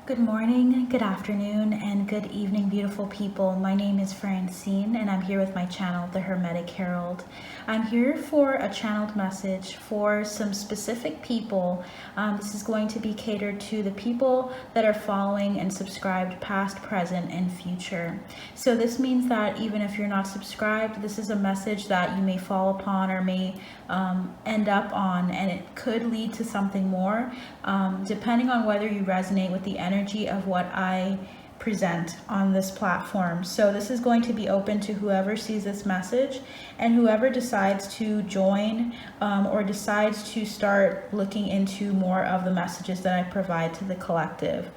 Good morning, good afternoon, and good evening, beautiful people. My name is Francine, and I'm here with my channel, The Hermetic Herald. I'm here for a channeled message for some specific people. This is going to be catered to the people that are following and subscribed past, present, and future. So this means that even if you're not subscribed, this is a message that you may fall upon or may end up on, and it could lead to something more, depending on whether you resonate with the energy of what I present on this platform. So this is going to be open to whoever sees this message and whoever decides to join or decides to start looking into more of the messages that I provide to the collective.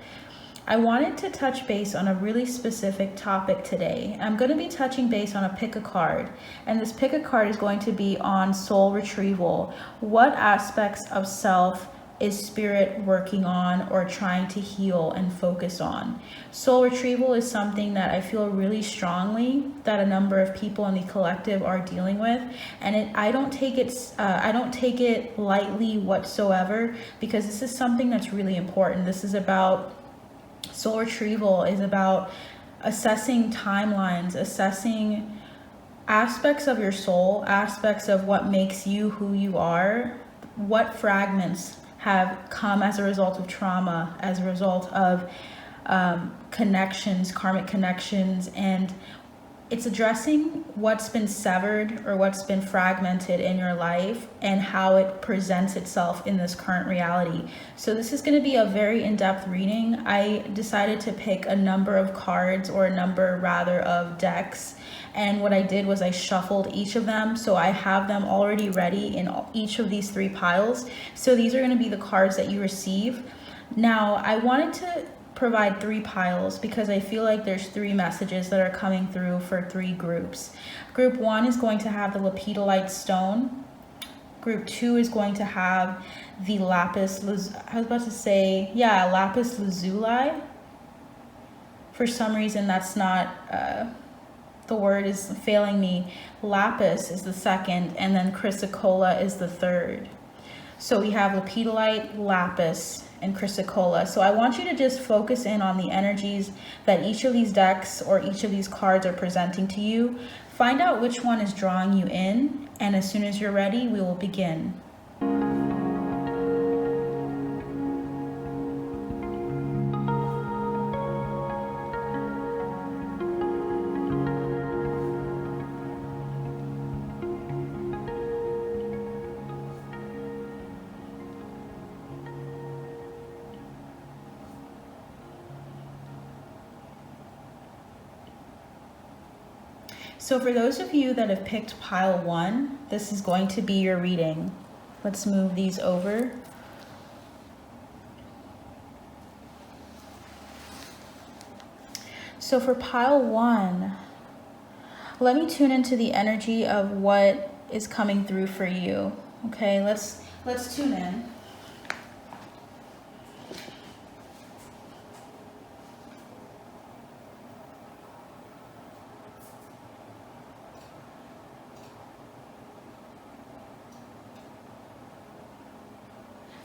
I wanted to touch base on a really specific topic today. I'm going to be touching base on a pick a card, and this pick a card is going to be on soul retrieval. What aspects of self is spirit working on or trying to heal and focus on? Soul retrieval is something that I feel really strongly that a number of people in the collective are dealing with, and I don't take it lightly whatsoever, because this is something that's really important. This is about soul retrieval is about assessing timelines, assessing aspects of your soul, aspects of what makes you who you are, what fragments have come as a result of trauma, as a result of connections, karmic connections, and it's addressing what's been severed or what's been fragmented in your life and how it presents itself in this current reality. So this is going to be a very in-depth reading. I decided to pick a number of cards, or a number rather of decks, and what I did was I shuffled each of them. So I have them already ready in each of these three piles. So these are going to be the cards that you receive. Now I wanted to provide three piles because I feel like there's three messages that are coming through for three groups. Group one is going to have the lepidolite stone. Group two is going to have the lapis lazuli. For some reason that's not the word is failing me. Lapis is the second, and then chrysocolla is the third. So we have lepidolite, lapis, and chrysocolla. So I want you to just focus in on the energies that each of these decks or each of these cards are presenting to you. Find out which one is drawing you in, and as soon as you're ready, we will begin. So for those of you that have picked pile one, this is going to be your reading. Let's move these over. So for pile one, let me tune into the energy of what is coming through for you. Okay, let's tune in.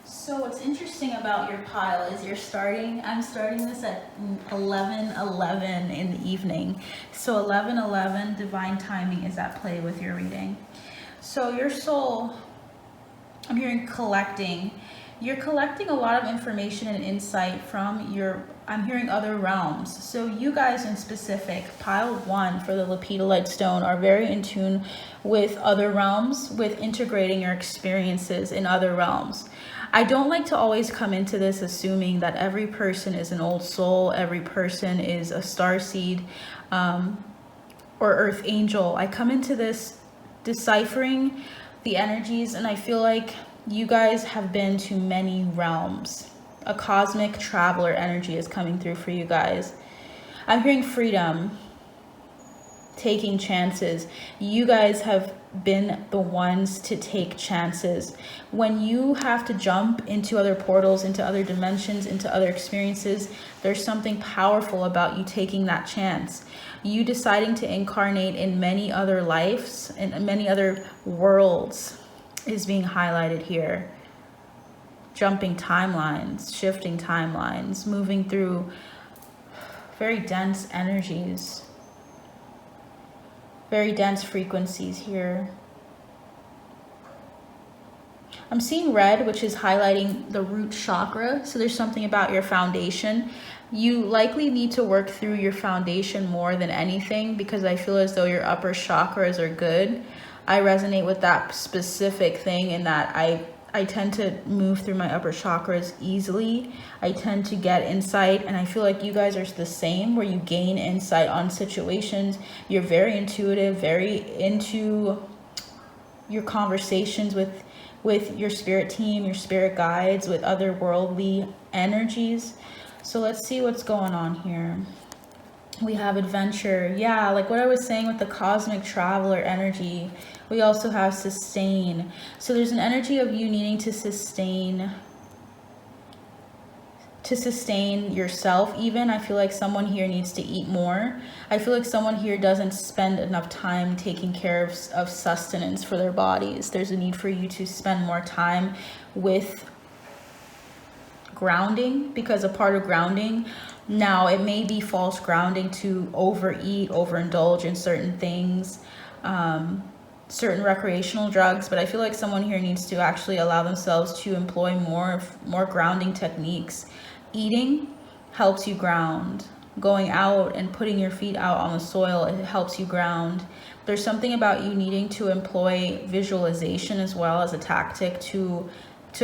So what's interesting about your pile is I'm starting this at 11:11 in the evening. So 11:11, divine timing is at play with your reading. So your soul, I'm hearing collecting. You're collecting a lot of information and insight from I'm hearing other realms. So you guys in specific, pile one for the lepidolite stone, are very in tune with other realms, with integrating your experiences in other realms. I don't like to always come into this assuming that every person is an old soul, every person is a starseed or earth angel. I come into this deciphering the energies, and I feel like you guys have been to many realms. A cosmic traveler energy is coming through for you guys. I'm hearing freedom, taking chances. You guys have been the ones to take chances. When you have to jump into other portals, into other dimensions, into other experiences, there's something powerful about you taking that chance. You deciding to incarnate in many other lives and many other worlds is being highlighted here. jumping timelines, shifting timelines, moving through very dense energies, very dense frequencies here. I'm seeing red, which is highlighting the root chakra. So there's something about your foundation. You likely need to work through your foundation more than anything, because I feel as though your upper chakras are good. I resonate with that specific thing in that I tend to move through my upper chakras easily. I tend to get insight, and I feel like you guys are the same, where you gain insight on situations. You're very intuitive, very into your conversations with your spirit team, your spirit guides, with other worldly energies. So let's see what's going on here. We have adventure. Yeah, like what I was saying with the cosmic traveler energy. We also have sustain. So there's an energy of you needing to sustain yourself even. I feel like someone here needs to eat more. I feel like someone here doesn't spend enough time taking care of sustenance for their bodies. There's a need for you to spend more time with grounding, because a part of grounding, now it may be false grounding to overeat, overindulge in certain things, certain recreational drugs, but I feel like someone here needs to actually allow themselves to employ more grounding techniques. Eating helps you ground. Going out and putting your feet out on the soil, it helps you ground. There's something about you needing to employ visualization as well as a tactic to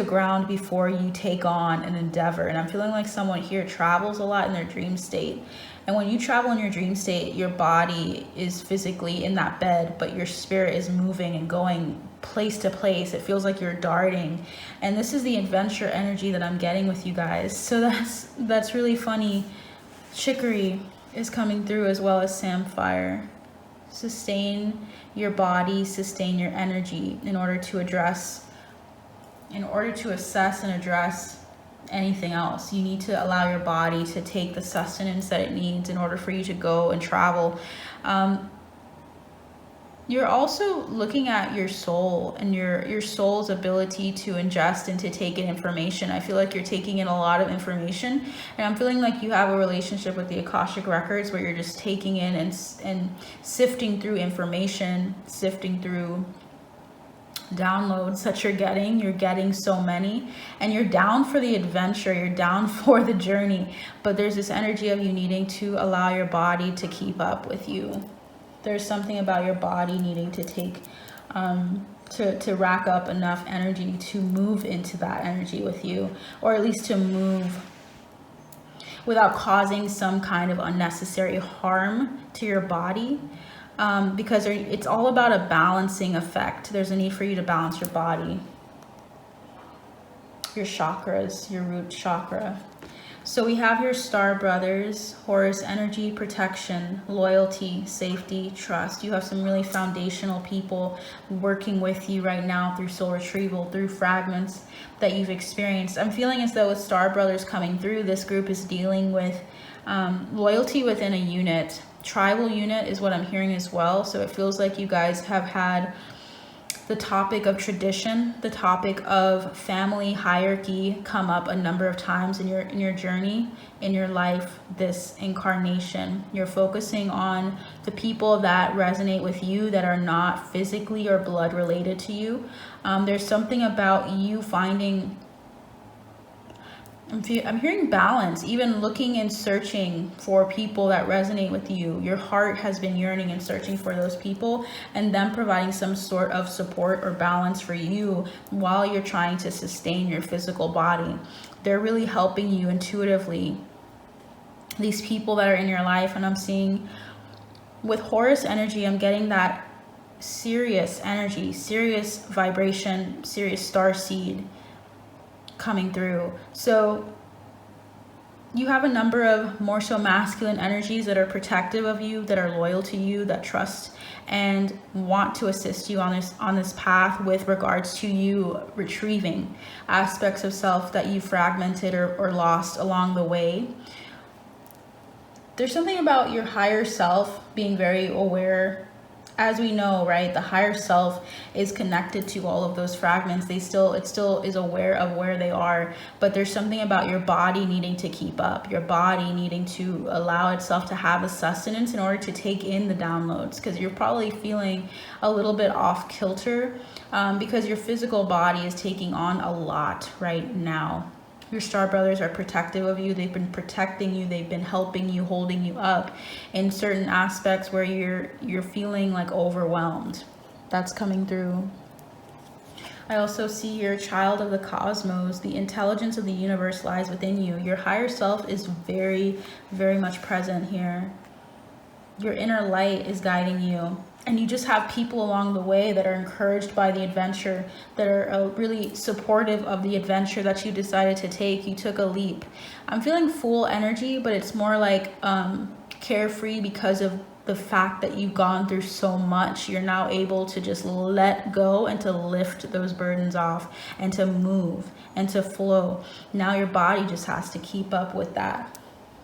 ground before you take on an endeavor. And I'm feeling like someone here travels a lot in their dream state. And when you travel in your dream state, your body is physically in that bed, but your spirit is moving and going place to place. It feels like you're darting. And this is the adventure energy that I'm getting with you guys. So that's really funny. Chicory is coming through, as well as samphire. Sustain your body, sustain your energy in order to assess and address anything else. You need to allow your body to take the sustenance that it needs in order for you to go and travel. You're also looking at your soul and your soul's ability to ingest and to take in information. I feel like you're taking in a lot of information, and I'm feeling like you have a relationship with the Akashic Records where you're just taking in and sifting through information, sifting through downloads that you're getting so many, and you're down for the adventure, you're down for the journey, but there's this energy of you needing to allow your body to keep up with you. There's something about your body needing to take to rack up enough energy to move into that energy with you, or at least to move without causing some kind of unnecessary harm to your body. Because it's all about a balancing effect. There's a need for you to balance your body, your chakras, your root chakra. So we have your star brothers, Horus energy, protection, loyalty, safety, trust. You have some really foundational people working with you right now through soul retrieval, through fragments that you've experienced. I'm feeling as though with star brothers coming through, this group is dealing with loyalty within a unit. Tribal unit is what I'm hearing as well. So it feels like you guys have had the topic of tradition, the topic of family hierarchy come up a number of times in your journey, in your life, this incarnation. You're focusing on the people that resonate with you that are not physically or blood related to you. There's something about you finding, I'm hearing balance, even looking and searching for people that resonate with you. Your heart has been yearning and searching for those people, and them providing some sort of support or balance for you while you're trying to sustain your physical body. They're really helping you intuitively, these people that are in your life. And I'm seeing with Horus energy, I'm getting that serious energy, serious vibration, serious star seed coming through. So you have a number of more so masculine energies that are protective of you, that are loyal to you, that trust and want to assist you on this path with regards to you retrieving aspects of self that you fragmented or lost along the way. There's something about your higher self being very aware as we know, right, the higher self is connected to all of those fragments. It still is aware of where they are, but there's something about your body needing to keep up, your body needing to allow itself to have a sustenance in order to take in the downloads, because you're probably feeling a little bit off kilter because your physical body is taking on a lot right now. Your star brothers are protective of you. They've been protecting you. They've been helping you, holding you up in certain aspects where you're feeling like overwhelmed. That's coming through. I also see you're a child of the cosmos. The intelligence of the universe lies within you. Your higher self is very, very much present here. Your inner light is guiding you. And you just have people along the way that are encouraged by the adventure, that are really supportive of the adventure that you decided to take. You took a leap. I'm feeling full energy, but it's more like carefree because of the fact that you've gone through so much. You're now able to just let go and to lift those burdens off and to move and to flow. Now your body just has to keep up with that.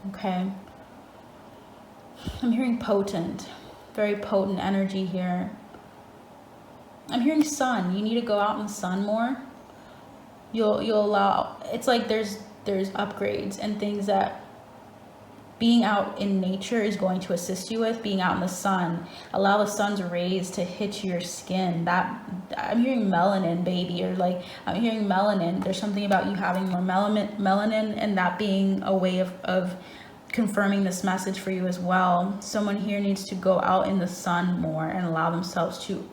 Okay. I'm hearing potent. Very potent energy here. I'm hearing sun. You need to go out in the sun more. You'll allow, it's like there's upgrades and things that being out in nature is going to assist you with. Being out in the sun, allow the sun's rays to hit your skin. That, I'm hearing melanin, baby, or like I'm hearing melanin. There's something about you having more melanin and that being a way of confirming this message for you as well. Someone here needs to go out in the sun more and allow themselves to,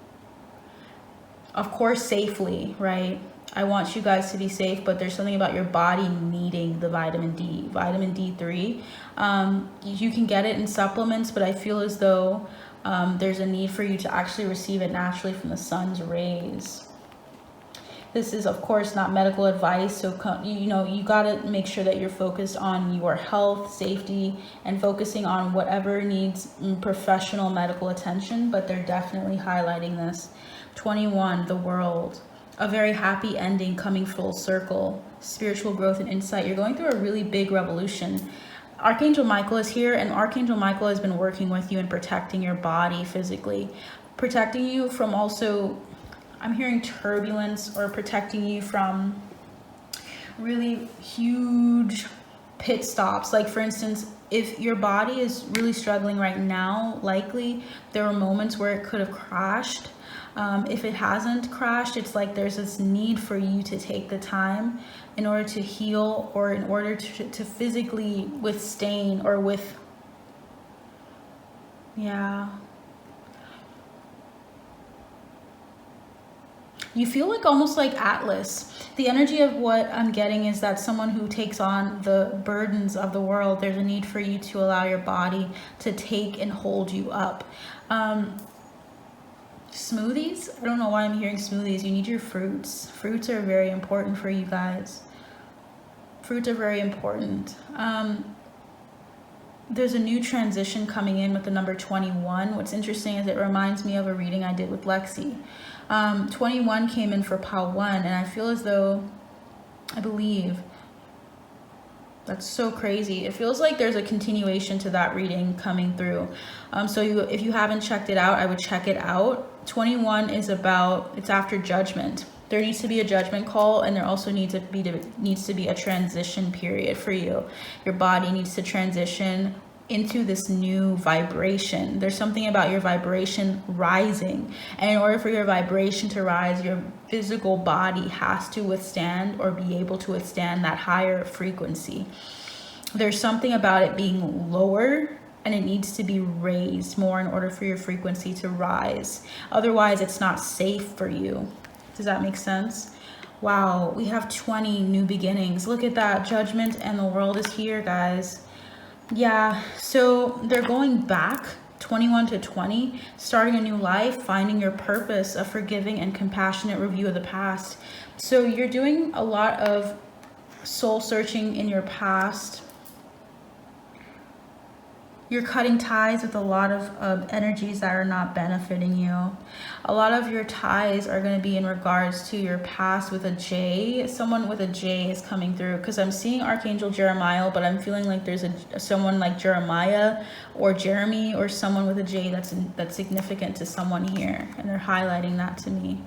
of course, safely, right? I want you guys to be safe, but there's something about your body needing the vitamin D, vitamin D3. You can get it in supplements, but I feel as though there's a need for you to actually receive it naturally from the sun's rays. This is, of course, not medical advice, so you got to make sure that you're focused on your health, safety, and focusing on whatever needs professional medical attention, but they're definitely highlighting this. 21, the world. A very happy ending coming full circle. Spiritual growth and insight. You're going through a really big revolution. Archangel Michael is here, and Archangel Michael has been working with you and protecting your body physically, protecting you from also, I'm hearing turbulence, or protecting you from really huge pit stops. Like, for instance, if your body is really struggling right now, likely there were moments where it could have crashed. If it hasn't crashed, it's like there's this need for you to take the time in order to heal, or in order to physically withstand, or with, yeah. You feel like almost like Atlas. The energy of what I'm getting is that someone who takes on the burdens of the world, there's a need for you to allow your body to take and hold you up. Smoothies? I don't know why I'm hearing smoothies. You need your fruits. Fruits are very important for you guys. Fruits are very important. There's a new transition coming in with the number 21. What's interesting is it reminds me of a reading I did with Lexi. 21 came in for pile 1, and I feel as though, I believe, that's so crazy. It feels like there's a continuation to that reading coming through. If you haven't checked it out, I would check it out. 21 is about, it's after judgment. There needs to be a judgment call, and there also needs to be a transition period for you. Your body needs to transition into this new vibration. There's something about your vibration rising, and in order for your vibration to rise, your physical body has to withstand, or be able to withstand, that higher frequency. There's something about it being lower, and it needs to be raised more in order for your frequency to rise. Otherwise, it's not safe for you. Does that make sense? Wow, we have 20 new beginnings. Look at that, judgment and the world is here, guys. Yeah, so they're going back 21 to 20, starting a new life, finding your purpose, a forgiving and compassionate review of the past. So you're doing a lot of soul searching in your past. you're cutting ties with a lot of energies that are not benefiting you. A lot of your ties are going to be in regards to your past with a J. Someone with a J is coming through, because I'm seeing Archangel Jeremiah, but I'm feeling like there's someone like Jeremiah or Jeremy or someone with a J that's significant to someone here, and they're highlighting that to me.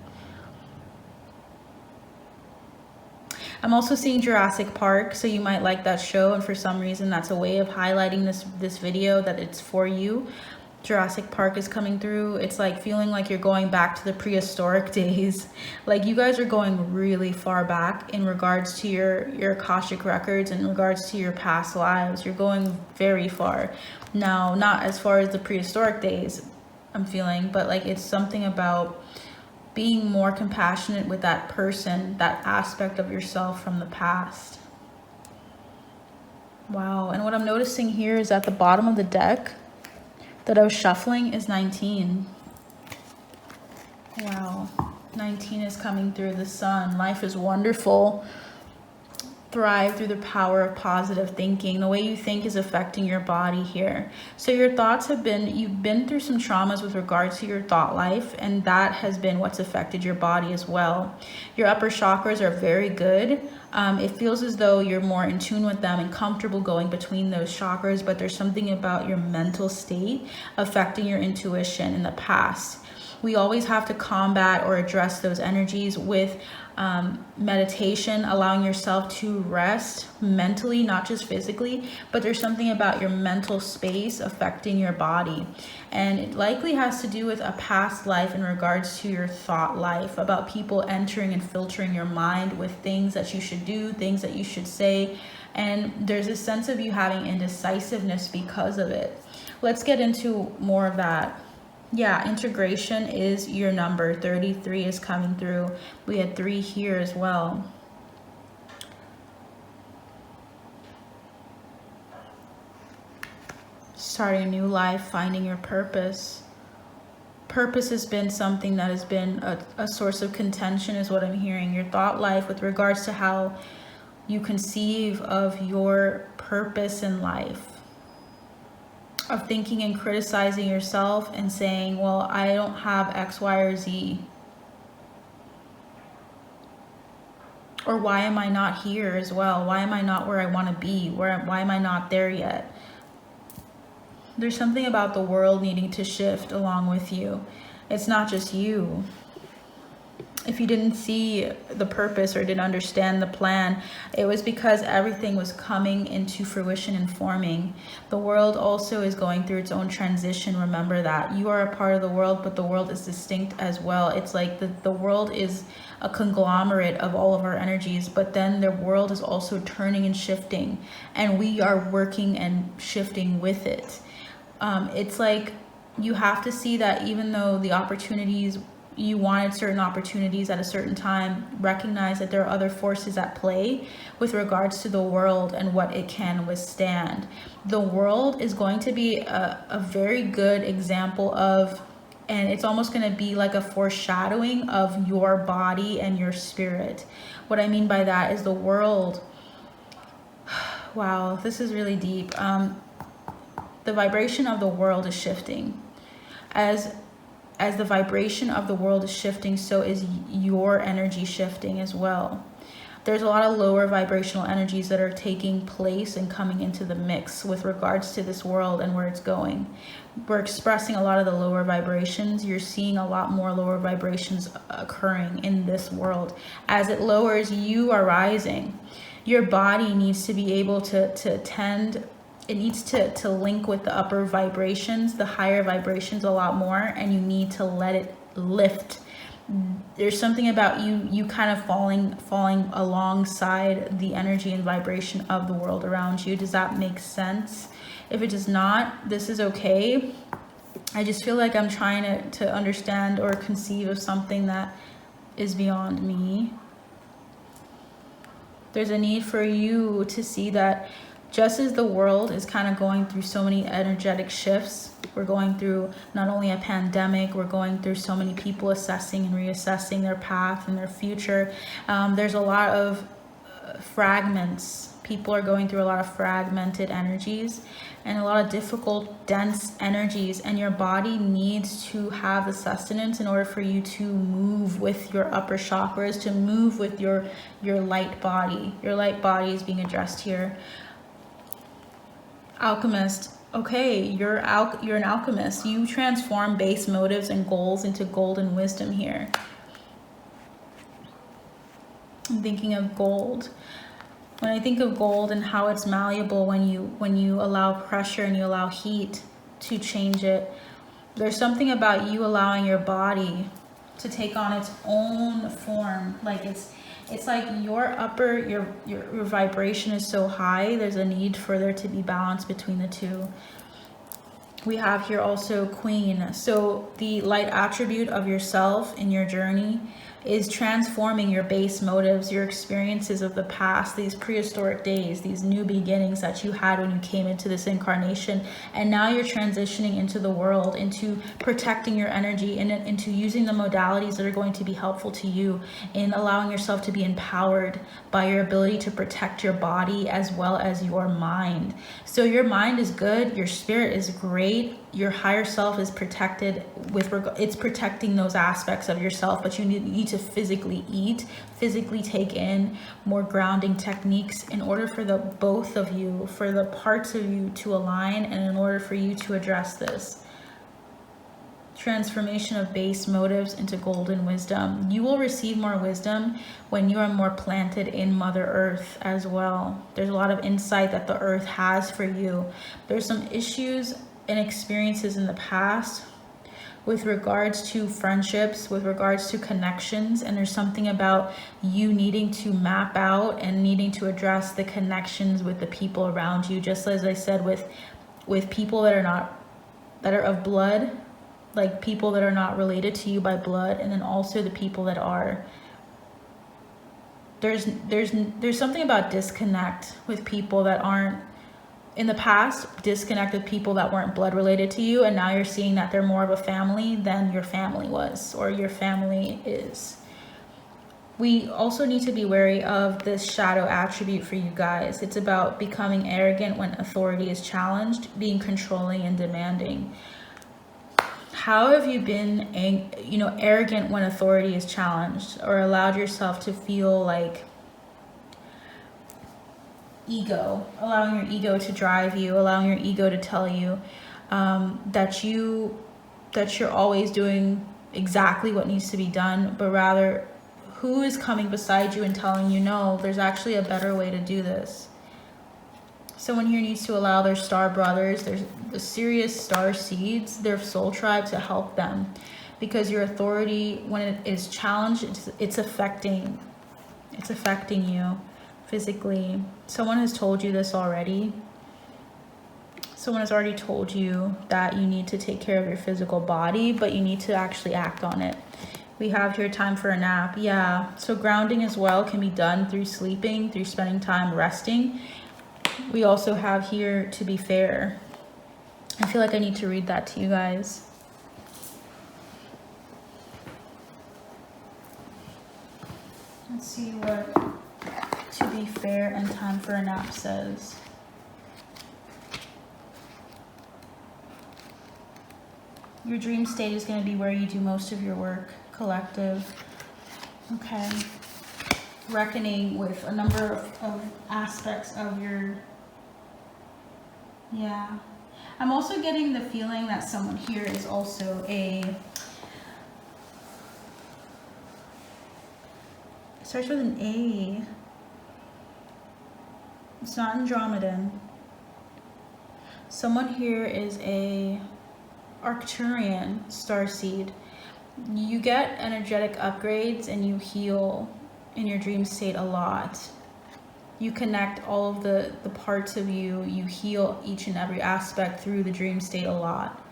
I'm also seeing Jurassic Park, so you might like that show, and for some reason that's a way of highlighting this video that it's for you. Jurassic Park is coming through. It's like feeling like you're going back to the prehistoric days. Like you guys are going really far back in regards to your Akashic Records, in regards to your past lives. You're going very far. Now, not as far as the prehistoric days, I'm feeling, but like it's something about being more compassionate with that person, that aspect of yourself from the past. Wow. And what I'm noticing here is at the bottom of the deck that I was shuffling is 19. Wow. 19 is coming through. The sun. Life is wonderful. Thrive through the power of positive thinking. The way you think is affecting your body here. So your thoughts have been, you've been through some traumas with regards to your thought life, and that has been what's affected your body as well. Your upper chakras are very good. It feels as though you're more in tune with them and comfortable going between those chakras, but there's something about your mental state affecting your intuition in the past. We always have to combat or address those energies with meditation, allowing yourself to rest mentally, not just physically, but there's something about your mental space affecting your body. And it likely has to do with a past life in regards to your thought life, about people entering and filtering your mind with things that you should do, things that you should say. And there's a sense of you having indecisiveness because of it. Let's get into more of that. Yeah, integration is your number. 33 is coming through. We had 3 here as well. Starting a new life, finding your purpose. Purpose has been something that has been a source of contention, is what I'm hearing. Your thought life with regards to how you conceive of your purpose in life. Of thinking and criticizing yourself and saying, well, I don't have X, Y, or Z. Or why am I not here as well? Why am I not where I want to be? Why am I not there yet? There's something about the world needing to shift along with you. It's not just you. If you didn't see the purpose or didn't understand the plan, it was because everything was coming into fruition and forming. The world also is going through its own transition. Remember that. You are a part of the world, but the world is distinct as well. It's like the world is a conglomerate of all of our energies, but then the world is also turning and shifting, and we are working and shifting with it. It's like you have to see that even though the opportunities, you wanted certain opportunities at a certain time, recognize that there are other forces at play with regards to the world and what it can withstand. The world is going to be a very good example of, and it's almost going to be like a foreshadowing of your body and your spirit. What I mean by that is the world, wow, this is really deep. The vibration of the world is shifting. As the vibration of the world is shifting, so is your energy shifting as well. There's a lot of lower vibrational energies that are taking place and coming into the mix with regards to this world and where it's going. We're expressing a lot of the lower vibrations. You're seeing a lot more lower vibrations occurring in this world. As it lowers, you are rising. Your body needs to be able to attend. It needs to link with the upper vibrations, the higher vibrations a lot more, and you need to let it lift. There's something about you kind of falling alongside the energy and vibration of the world around you. Does that make sense? If it does not, this is okay. I just feel like I'm trying to understand or conceive of something that is beyond me. There's a need for you to see that just as the world is kind of going through so many energetic shifts, we're going through not only a pandemic, we're going through so many people assessing and reassessing their path and their future. There's a lot of fragments People are going through a lot of fragmented energies and a lot of difficult, dense energies, and your body needs to have the sustenance in order for you to move with your upper chakras, to move with your light body. Your light body is being addressed here. Alchemist. Okay, you're an alchemist. You transform base motives and goals into golden wisdom here. I'm thinking of gold. When I think of gold and how it's malleable when you allow pressure and you allow heat to change it, there's something about you allowing your body to take on its own form. Like it's like your vibration is so high, there's a need for there to be balance between the two. We have here also Queen. So the light attribute of yourself in your journey is transforming your base motives, your experiences of the past, these prehistoric days, these new beginnings that you had when you came into this incarnation. And now you're transitioning into the world, into protecting your energy, and into using the modalities that are going to be helpful to you in allowing yourself to be empowered by your ability to protect your body as well as your mind. So your mind is good, your spirit is great, your higher self is protected it's protecting those aspects of yourself, but you need to physically eat, physically take in more grounding techniques in order for the both of you, for the parts of you to align, and in order for you to address this transformation of base motives into golden wisdom. You will receive more wisdom when you are more planted in Mother Earth as well. There's a lot of insight that the earth has for you. There's some issues and experiences in the past with regards to friendships, with regards to connections, and there's something about you needing to map out and needing to address the connections with the people around you. Just as I said, with people that are of blood, like people that are not related to you by blood, and then also the people that are. There's something about disconnect with people that aren't, in the past, disconnect with people that weren't blood related to you, and now you're seeing that they're more of a family than your family was, or your family is. We also need to be wary of this shadow attribute for you guys. It's about becoming arrogant when authority is challenged, being controlling and demanding. How have you been, arrogant when authority is challenged, or allowed yourself to feel like ego, allowing your ego to drive you, allowing your ego to tell you that you're always doing exactly what needs to be done, but rather who is coming beside you and telling you, no, there's actually a better way to do this. Someone here needs to allow their star brothers, there's the serious star seeds, their soul tribe, to help them, because your authority, when it is challenged, it's affecting you physically. Someone has told you this already. Someone has already told you that you need to take care of your physical body, but you need to actually act on it. We have here time for a nap. Yeah, so grounding as well can be done through sleeping, through spending time resting. We also have here to be fair. I feel like I need to read that to you guys. Let's see what to be fair and time for a nap says. Your dream state is going to be where you do most of your work. Collective. Okay. Reckoning with a number of aspects of your... Yeah. I'm also getting the feeling that someone here is also it starts with an A. It's not Andromedan. Someone here is a Arcturian starseed. You get energetic upgrades and you heal in your dream state a lot. You connect all of the parts of you. You heal each and every aspect through the dream state a lot.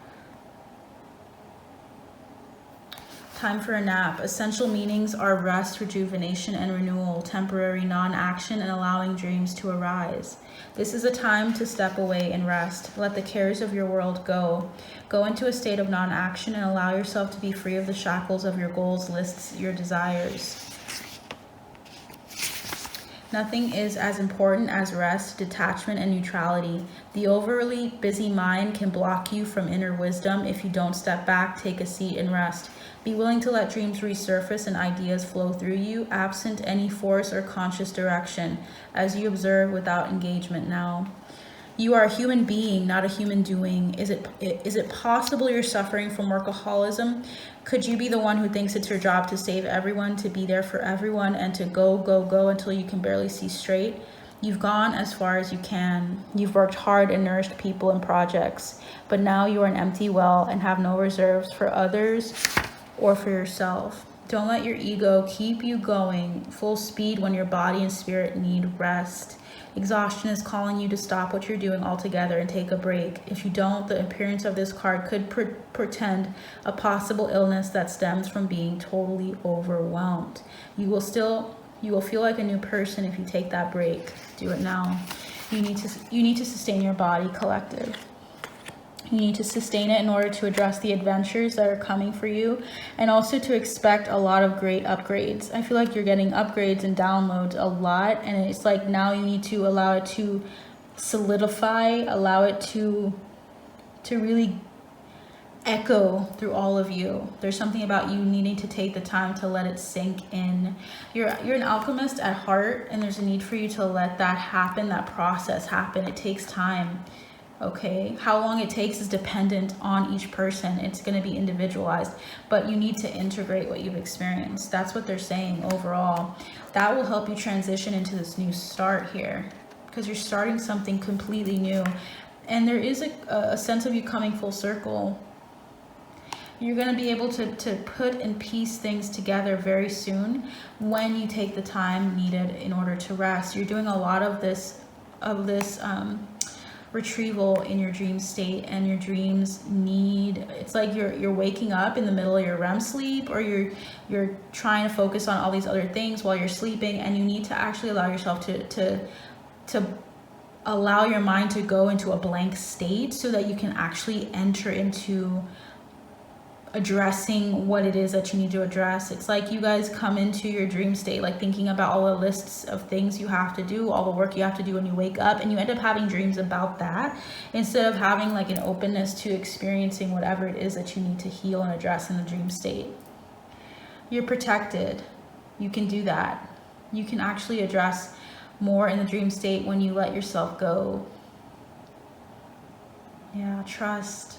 Time for a nap. Essential meanings are rest, rejuvenation, and renewal, temporary non-action, and allowing dreams to arise. This is a time to step away and rest. Let the cares of your world go. Go into a state of non-action and allow yourself to be free of the shackles of your goals, lists, your desires. Nothing is as important as rest, detachment, and neutrality. The overly busy mind can block you from inner wisdom if you don't step back, take a seat, and rest. Be willing to let dreams resurface and ideas flow through you, absent any force or conscious direction, as you observe without engagement now. You are a human being, not a human doing. Is it possible you're suffering from workaholism? Could you be the one who thinks it's your job to save everyone, to be there for everyone, and to go, go, go until you can barely see straight? You've gone as far as you can. You've worked hard and nourished people and projects, but now you are an empty well and have no reserves for others or for yourself. Don't let your ego keep you going full speed when your body and spirit need rest. Exhaustion is calling you to stop what you're doing altogether and take a break. If you don't, the appearance of this card could portend a possible illness that stems from being totally overwhelmed. You will feel like a new person if you take that break. Do it now. You need to sustain your body, collective. You need to sustain it in order to address the adventures that are coming for you, and also to expect a lot of great upgrades. I feel like you're getting upgrades and downloads a lot, and it's like now you need to allow it to solidify, allow it to really echo through all of you. There's something about you needing to take the time to let it sink in. You're an alchemist at heart, and there's a need for you to let that happen, that process happen. It takes time. Okay, how long it takes is dependent on each person. It's going to be individualized, but you need to integrate what you've experienced. That's what they're saying overall. That will help you transition into this new start here, because you're starting something completely new, and there is a sense of you coming full circle. You're going to be able to put and piece things together very soon when you take the time needed in order to rest. You're doing a lot of this retrieval in your dream state, and your dreams need, it's like you're waking up in the middle of your REM sleep, or you're trying to focus on all these other things while you're sleeping, and you need to actually allow yourself to allow your mind to go into a blank state so that you can actually enter into addressing what it is that you need to address. It's like you guys come into your dream state like thinking about all the lists of things you have to do, all the work you have to do when you wake up, and you end up having dreams about that instead of having like an openness to experiencing whatever it is that you need to heal and address in the dream state. You're protected. You can do that. You can actually address more in the dream state when you let yourself go. Yeah, trust.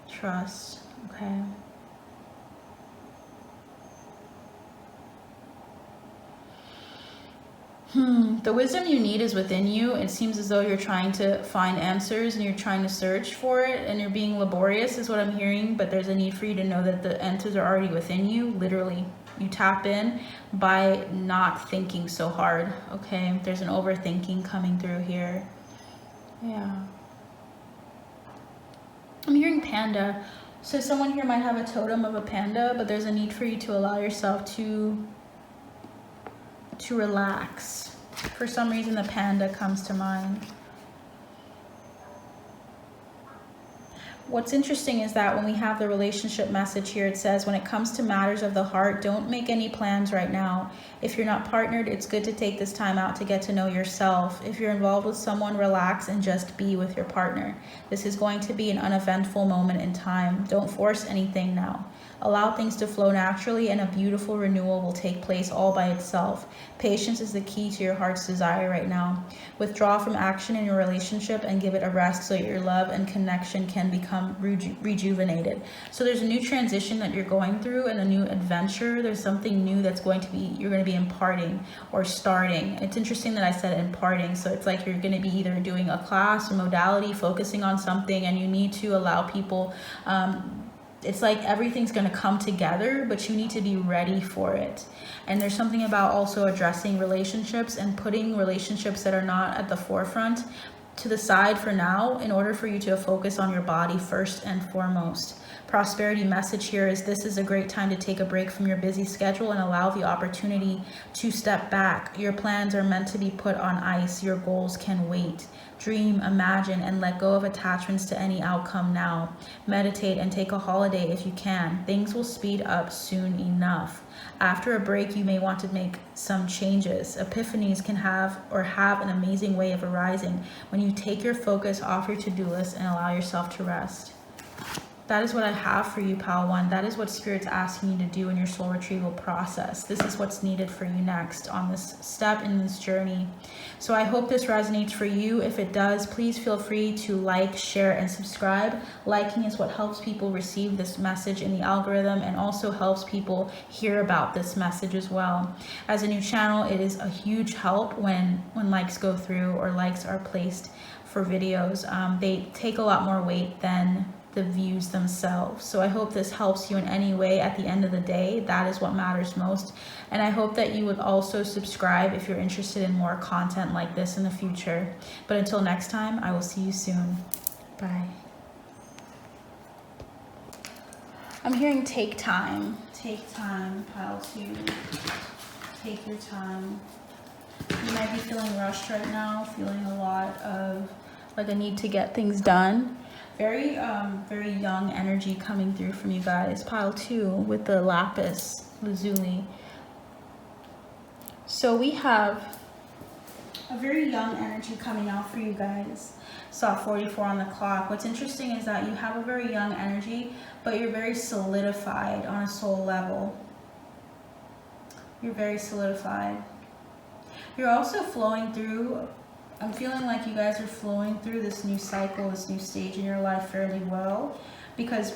Trust, okay. The wisdom you need is within you. It seems as though you're trying to find answers and you're trying to search for it, and you're being laborious is what I'm hearing, but there's a need for you to know that the answers are already within you. Literally, you tap in by not thinking so hard, okay? There's an overthinking coming through here. Yeah. I'm hearing panda. So someone here might have a totem of a panda, but there's a need for you to allow yourself to relax. For some reason, the panda comes to mind. What's interesting is that when we have the relationship message here, it says, when it comes to matters of the heart, don't make any plans right now. If you're not partnered, it's good to take this time out to get to know yourself. If you're involved with someone, relax and just be with your partner. This is going to be an uneventful moment in time. Don't force anything now. Allow things to flow naturally, and a beautiful renewal will take place all by itself. Patience is the key to your heart's desire right now. Withdraw from action in your relationship and give it a rest so your love and connection can become rejuvenated. So there's a new transition that you're going through and a new adventure. There's something new that's going to be, you're going to be imparting or starting. It's interesting that I said imparting. So it's like you're going to be either doing a class or modality, focusing on something, and you need to allow people, it's like everything's going to come together, but you need to be ready for it. And there's something about also addressing relationships and putting relationships that are not at the forefront to the side for now in order for you to focus on your body first and foremost. prosperity message here is this is a great time to take a break from your busy schedule and allow the opportunity to step back. Your plans are meant to be put on ice. Your goals can wait. Dream, imagine, and let go of attachments to any outcome now. Meditate and take a holiday if you can. Things will speed up soon enough. After a break, you may want to make some changes. Epiphanies can have an amazing way of arising when you take your focus off your to-do list and allow yourself to rest. That is what I have for you, Pal One. That is what Spirit's asking you to do in your soul retrieval process. This is what's needed for you next on this step in this journey. So I hope this resonates for you. If it does, please feel free to like, share, and subscribe. Liking is what helps people receive this message in the algorithm and also helps people hear about this message as well. As a new channel, it is a huge help when likes go through or likes are placed for videos. They take a lot more weight than the views themselves. So I hope this helps you in any way. At the end of the day, that is what matters most. And I hope that you would also subscribe if you're interested in more content like this in the future. But until next time, I will see you soon. Bye. I'm hearing take time. Take time, Pile 2. Take your time. You might be feeling rushed right now, feeling a lot of like a need to get things done. Very young energy coming through from you guys. Pile 2 with the lapis lazuli. So we have a very young energy coming out for you guys. Saw 44 on the clock. What's interesting is that you have a very young energy, but you're very solidified on a soul level. You're very solidified. You're also flowing through, I'm feeling like you guys are flowing through this new cycle, this new stage in your life fairly well, because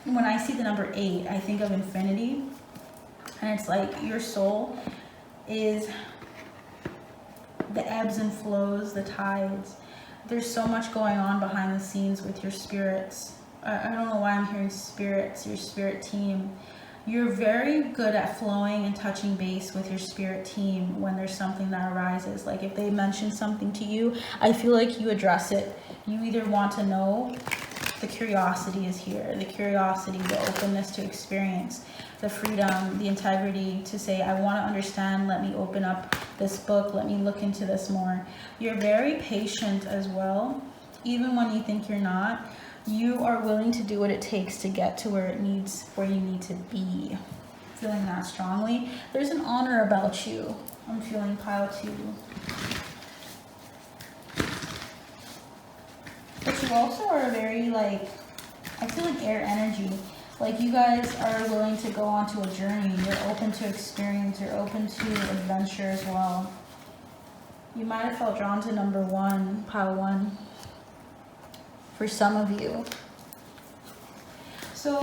when I see the number 8, I think of infinity, and it's like your soul is the ebbs and flows, the tides. There's so much going on behind the scenes with your spirits. I don't know why I'm hearing spirits, your spirit team. You're very good at flowing and touching base with your spirit team when there's something that arises. Like if they mention something to you, I feel like you address it. You either want to know, the curiosity is here, the curiosity, the openness to experience, the freedom, the integrity to say, I want to understand, let me open up this book, let me look into this more. You're very patient as well, even when you think you're not. You are willing to do what it takes to get to where you need to be. Feeling that strongly. There's an honor about you. I'm feeling Pile 2. But you also are very like, I feel like air energy. Like you guys are willing to go onto a journey. You're open to experience. You're open to adventure as well. You might have felt drawn to number 1, Pile 1. For some of you. So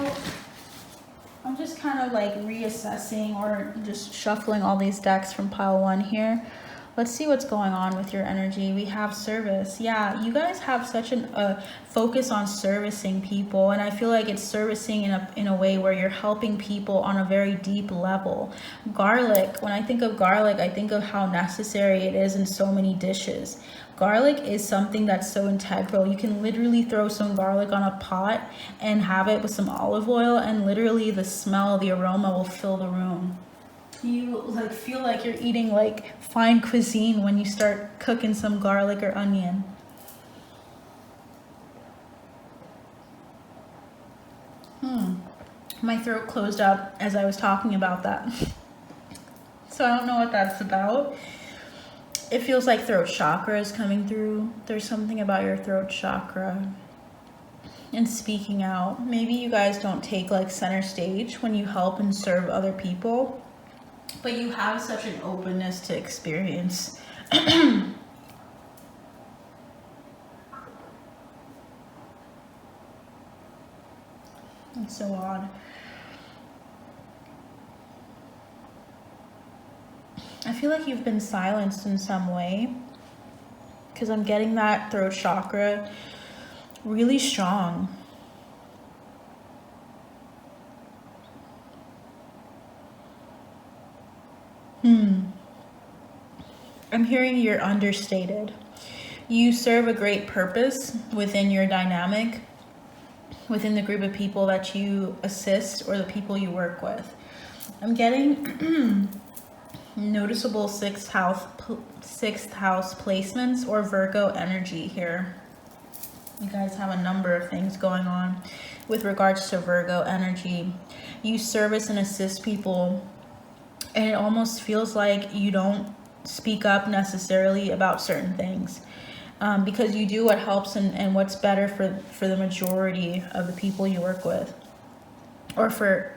I'm just kind of like reassessing or just shuffling all these decks from Pile 1 here. Let's see what's going on with your energy. We have service. Yeah, you guys have such a focus on servicing people, and I feel like it's servicing in a way where you're helping people on a very deep level. Garlic, when I think of garlic, I think of how necessary it is in so many dishes. Garlic is something that's so integral. You can literally throw some garlic on a pot and have it with some olive oil, and literally the smell, the aroma will fill the room. You like feel like you're eating like fine cuisine when you start cooking some garlic or onion. My throat closed up as I was talking about that. So I don't know what that's about. It feels like throat chakra is coming through. There's something about your throat chakra and speaking out. Maybe you guys don't take like center stage when you help and serve other people, but you have such an openness to experience. It's so odd. I feel like you've been silenced in some way, because I'm getting that throat chakra really strong. I'm hearing you're understated. You serve a great purpose within your dynamic within the group of people that you assist or the people you work with. I'm getting noticeable sixth house placements or Virgo energy here. You guys have a number of things going on with regards to Virgo energy. You service and assist people, and it almost feels like you don't speak up necessarily about certain things, because you do what helps and what's better for the majority of the people you work with, or for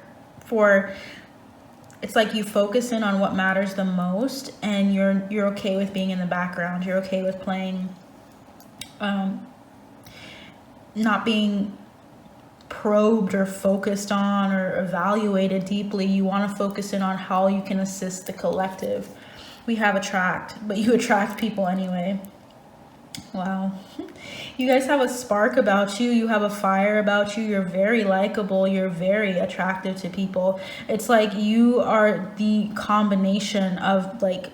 it's like you focus in on what matters the most, and you're okay with being in the background. You're okay with playing, not being probed or focused on or evaluated deeply. You want to focus in on how you can assist the collective. We have attract, but you attract people anyway. Wow. You guys have a spark about you. You have a fire about you. You're very likable. You're very attractive to people. It's like you are the combination of like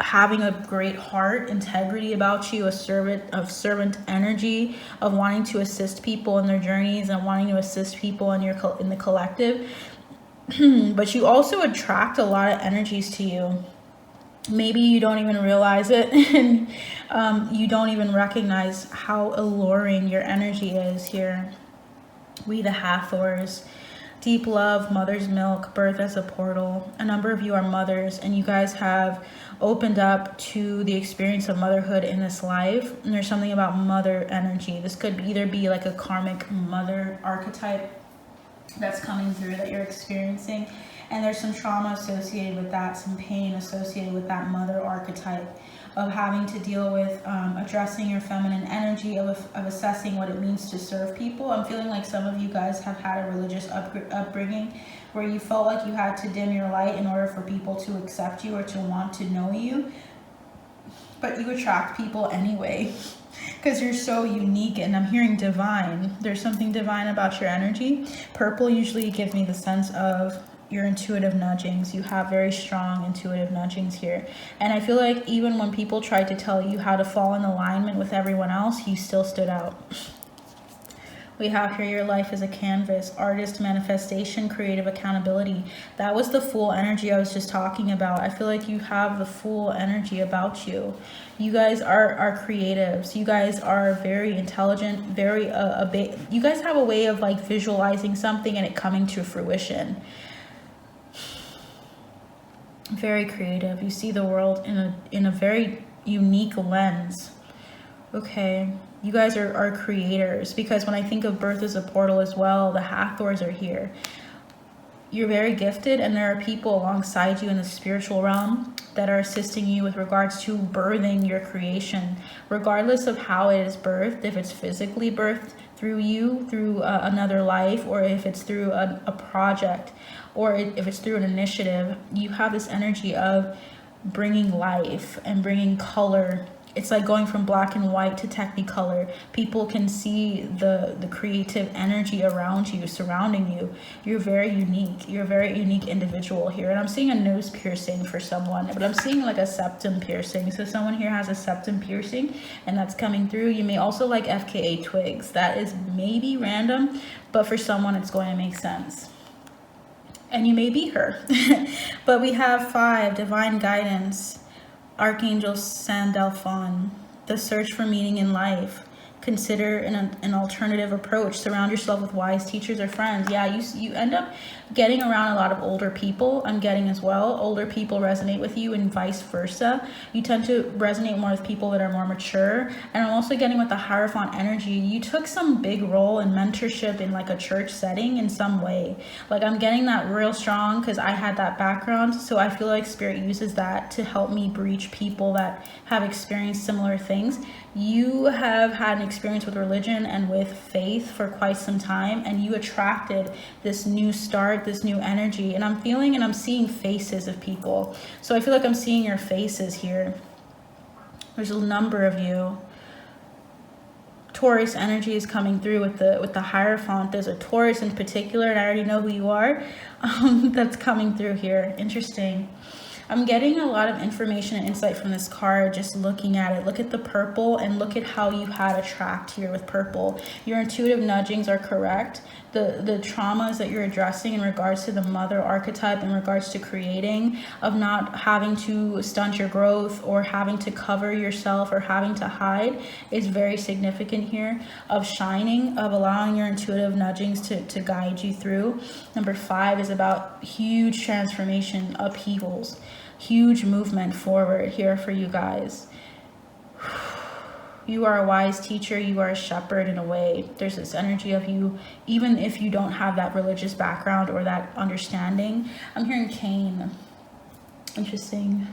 having a great heart, integrity about you, a servant energy of wanting to assist people in their journeys and wanting to assist people in the collective. But you also attract a lot of energies to you. Maybe you don't even realize it, and you don't even recognize how alluring your energy is here. We the Hathors, deep love, mother's milk, birth as a portal. A number of you are mothers, and you guys have opened up to the experience of motherhood in this life. And there's something about mother energy. This could either be like a karmic mother archetype that's coming through that you're experiencing, and there's some trauma associated with that, some pain associated with that mother archetype of having to deal with addressing your feminine energy, of assessing what it means to serve people. I'm feeling like some of you guys have had a religious upbringing where you felt like you had to dim your light in order for people to accept you or to want to know you, but you attract people anyway because you're so unique. And I'm hearing divine. There's something divine about your energy. Purple usually gives me the sense of your intuitive nudgings. You have very strong intuitive nudgings here. And I feel like even when people tried to tell you how to fall in alignment with everyone else, you still stood out. We have here your life is a canvas, artist, manifestation, creative accountability. That was the full energy I was just talking about. I feel like you have the full energy about you. You guys are creatives. You guys are very intelligent, very you guys have a way of like visualizing something and it coming to fruition. Very creative. You see the world in a very unique lens. Okay, you guys are creators, because when I think of birth as a portal as well, the Hathors are here. You're very gifted, and there are people alongside you in the spiritual realm that are assisting you with regards to birthing your creation, regardless of how it is birthed, if it's physically birthed through you, through another life, or if it's through a project, or if it's through an initiative. You have this energy of bringing life and bringing color. It's like going from black and white to technicolor. People can see the creative energy around you, surrounding you. You're very unique. You're a very unique individual here. And I'm seeing a nose piercing for someone, but I'm seeing like a septum piercing. So someone here has a septum piercing and that's coming through. You may also like FKA twigs. That is maybe random, but for someone it's going to make sense. And you may be her. But we have 5, divine guidance. Archangel Sandalphon, the search for meaning in life. Consider an alternative approach. Surround yourself with wise teachers or friends. Yeah, you end up getting around a lot of older people. I'm getting as well. Older people resonate with you and vice versa. You tend to resonate more with people that are more mature. And I'm also getting with the Hierophant energy. You took some big role in mentorship in like a church setting in some way. Like I'm getting that real strong because I had that background. So I feel like Spirit uses that to help me breach people that have experienced similar things. You have had an experience with religion and with faith for quite some time, and you attracted this new start, this new energy. And I'm feeling and I'm seeing faces of people. So I feel like I'm seeing your faces here. There's a number of you. Taurus energy is coming through with the Hierophant. There's a Taurus in particular, and I already know who you are. That's coming through here. Interesting. I'm getting a lot of information and insight from this card, just looking at it. Look at the purple and look at how you had a tract here with purple. Your intuitive nudgings are correct. The traumas that you're addressing in regards to the mother archetype, in regards to creating, of not having to stunt your growth or having to cover yourself or having to hide, is very significant here. Of shining, of allowing your intuitive nudgings to guide you through. Number 5 is about huge transformation, upheavals, huge movement forward here for you guys. You are a wise teacher. You are a shepherd in a way. There's this energy of you, even if you don't have that religious background or that understanding. I'm hearing cane. Interesting.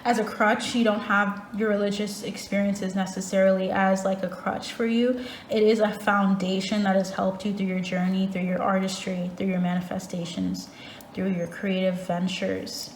As a crutch, you don't have your religious experiences necessarily as like a crutch for you. It is a foundation that has helped you through your journey, through your artistry, through your manifestations, through your creative ventures.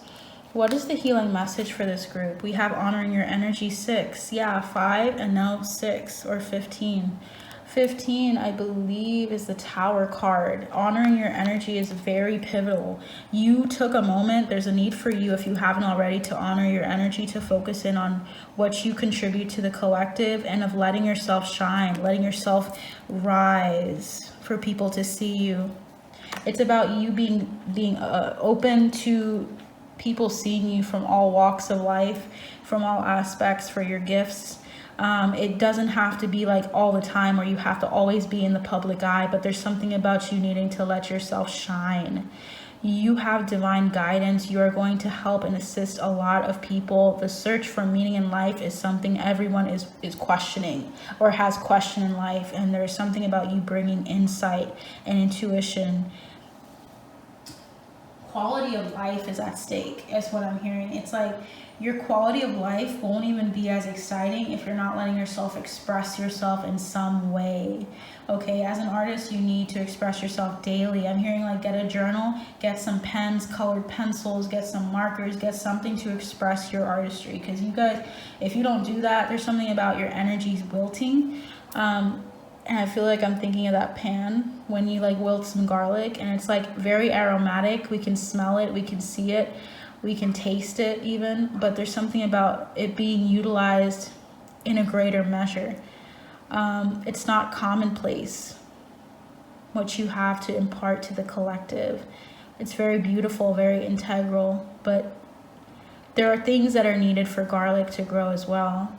What is the healing message for this group? We have honoring your energy, 6. Yeah, 5 and now 6 or 15. 15, I believe, is the Tower card. Honoring your energy is very pivotal. You took a moment. There's a need for you, if you haven't already, to honor your energy, to focus in on what you contribute to the collective, and of letting yourself shine, letting yourself rise for people to see you. It's about you being open to people seeing you from all walks of life, from all aspects, for your gifts. It doesn't have to be like all the time, or you have to always be in the public eye, but there's something about you needing to let yourself shine. You have divine guidance. You are going to help and assist a lot of people. The search for meaning in life is something everyone is questioning or has questioned in life, and there's something about you bringing insight and intuition. Quality of life is at stake, is what I'm hearing. It's like your quality of life won't even be as exciting if you're not letting yourself express yourself in some way. Okay, as an artist, you need to express yourself daily. I'm hearing like get a journal, get some pens, colored pencils, get some markers, get something to express your artistry. Because you guys, if you don't do that, there's something about your energies wilting. And I feel like I'm thinking of that pan when you like wilt some garlic, and it's like very aromatic. We can smell it, we can see it, we can taste it even, but there's something about it being utilized in a greater measure. It's not commonplace what you have to impart to the collective. It's very beautiful, very integral, but there are things that are needed for garlic to grow as well.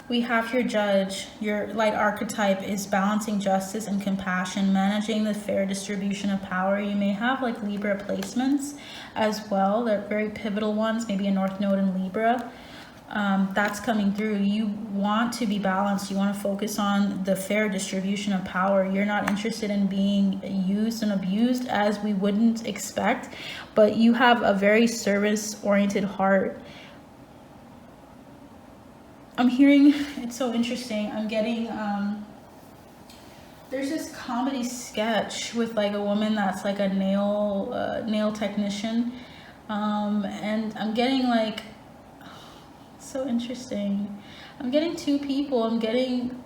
We have your Judge. Your light archetype is balancing justice and compassion, managing the fair distribution of power. You may have like Libra placements as well. They're very pivotal ones, maybe a North Node in Libra. That's coming through. You want to be balanced. You want to focus on the fair distribution of power. You're not interested in being used and abused, as we wouldn't expect, but you have a very service-oriented heart. I'm hearing, it's so interesting, I'm getting, there's this comedy sketch with like a woman that's like a nail technician, and I'm getting like, so interesting, I'm getting 2 people, I'm getting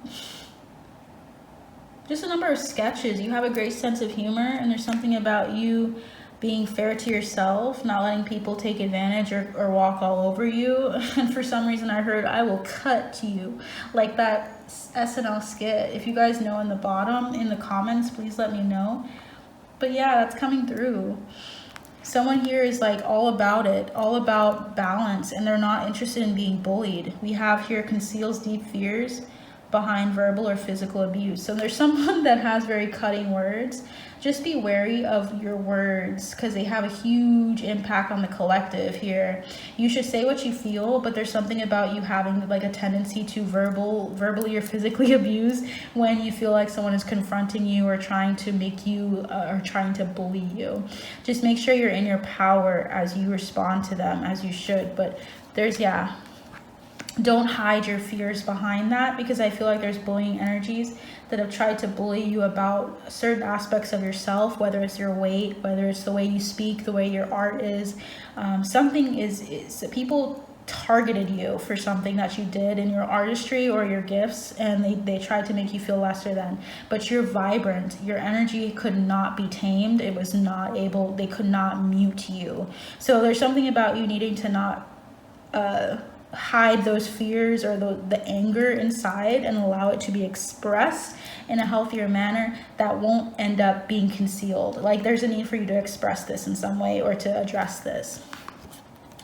just a number of sketches. You have a great sense of humor, and there's something about you being fair to yourself, not letting people take advantage or walk all over you. And for some reason I heard, I will cut you, like that SNL skit. If you guys know in the bottom, in the comments, please let me know. But yeah, that's coming through. Someone here is like all about it, all about balance, and they're not interested in being bullied. We have here conceals deep fears behind verbal or physical abuse. So there's someone that has very cutting words. Just be wary of your words, because they have a huge impact on the collective here. You should say what you feel, but there's something about you having like a tendency to verbally or physically abuse when you feel like someone is confronting you or trying to make you or trying to bully you. Just make sure you're in your power as you respond to them, as you should. But there's, yeah, don't hide your fears behind that, because I feel like there's bullying energies that have tried to bully you about certain aspects of yourself, whether it's your weight, whether it's the way you speak, the way your art is. Something is people targeted you for something that you did in your artistry or your gifts, and they tried to make you feel lesser than. But you're vibrant. Your energy could not be tamed. It was not able, they could not mute you. So there's something about you needing to not hide those fears or the anger inside and allow it to be expressed in a healthier manner that won't end up being concealed. Like there's a need for you to express this in some way or to address this.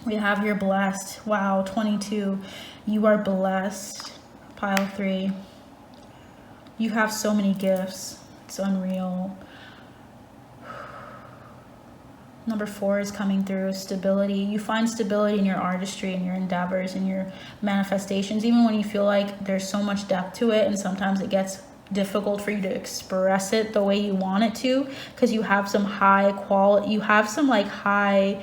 We have you're blessed. Wow, 22. You are blessed. Pile 3. You have so many gifts. It's unreal. Number 4 is coming through. Stability. You find stability in your artistry and your endeavors and your manifestations, even when you feel like there's so much depth to it and sometimes it gets difficult for you to express it the way you want it to, because you have some high quality, you have some like high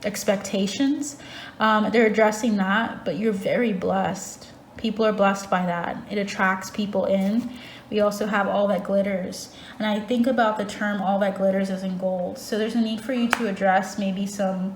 expectations. They're addressing that, but you're very blessed. People are blessed by that. It attracts people in. We also have all that glitters. And I think about the term all that glitters as in gold. So there's a need for you to address maybe some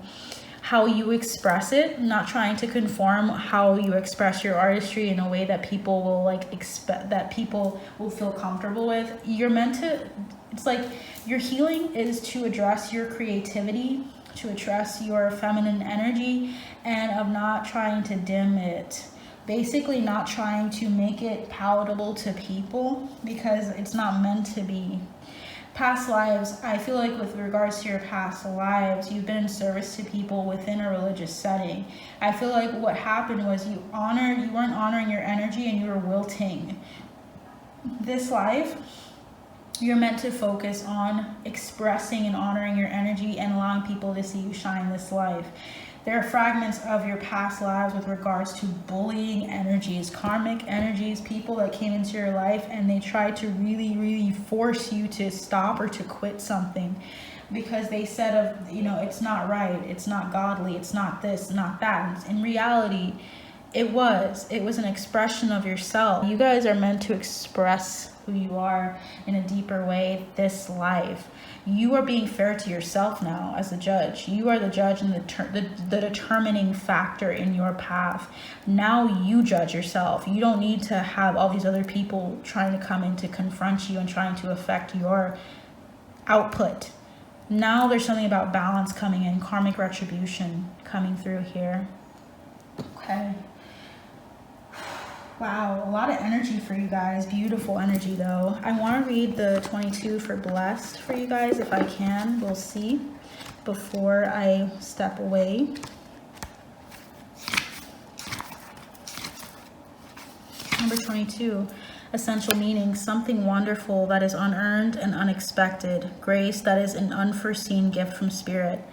how you express it, not trying to conform how you express your artistry in a way that people will like expect, that people will feel comfortable with. You're meant to, it's like your healing is to address your creativity, to address your feminine energy, and of not trying to dim it. Basically not trying to make it palatable to people because it's not meant to be. Past lives, I feel like with regards to your past lives, you've been in service to people within a religious setting. I feel like what happened was you weren't honoring your energy and you were wilting. This life, you're meant to focus on expressing and honoring your energy and allowing people to see you shine this life. There are fragments of your past lives with regards to bullying energies, karmic energies, people that came into your life and they tried to really, really force you to stop or to quit something because they said it's not right, it's not godly, it's not this, not that. In reality, it was an expression of yourself. You guys are meant to express who you are in a deeper way this life. You are being fair to yourself now as a judge. You are the judge and the determining factor in your path. Now you judge yourself. You don't need to have all these other people trying to come in to confront you and trying to affect your output. Now there's something about balance coming in, karmic retribution coming through here. Okay. Wow, a lot of energy for you guys. Beautiful energy though. I want to read the 22 for blessed for you guys if I can. We'll see before I step away. Number 22, essential meaning, something wonderful that is unearned and unexpected. Grace that is an unforeseen gift from spirit.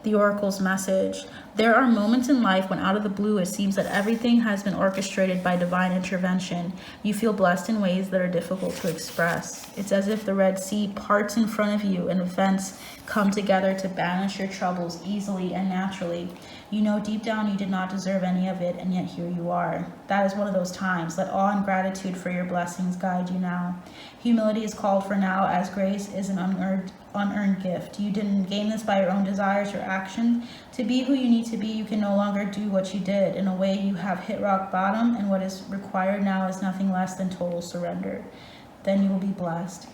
The oracle's message. There are moments in life when out of the blue it seems that everything has been orchestrated by divine intervention. You feel blessed in ways that are difficult to express. It's as if the Red Sea parts in front of you and events come together to banish your troubles easily and naturally. You know deep down you did not deserve any of it, and yet here you are. That is one of those times. Let awe and gratitude for your blessings guide you now. Humility is called for now, as grace is an unearned gift. You didn't gain this by your own desires or actions. To be who you need to be, you can no longer do what you did. In a way, you have hit rock bottom, and what is required now is nothing less than total surrender. Then you will be blessed.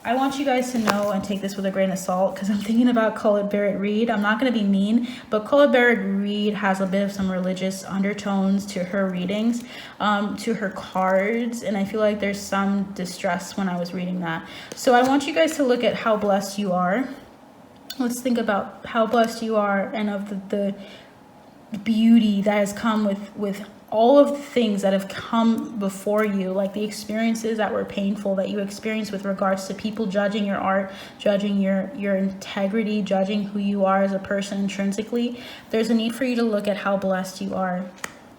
I want you guys to know and take this with a grain of salt because I'm thinking about Colette Barrett Reed. I'm not going to be mean, but Colette Barrett Reed has a bit of some religious undertones to her readings, to her cards, and I feel like there's some distress when I was reading that. So I want you guys to look at how blessed you are. Let's think about how blessed you are and of the beauty that has come with all of the things that have come before you, like the experiences that were painful that you experienced with regards to people judging your art, judging your integrity, judging who you are as a person intrinsically. There's a need for you to look at how blessed you are.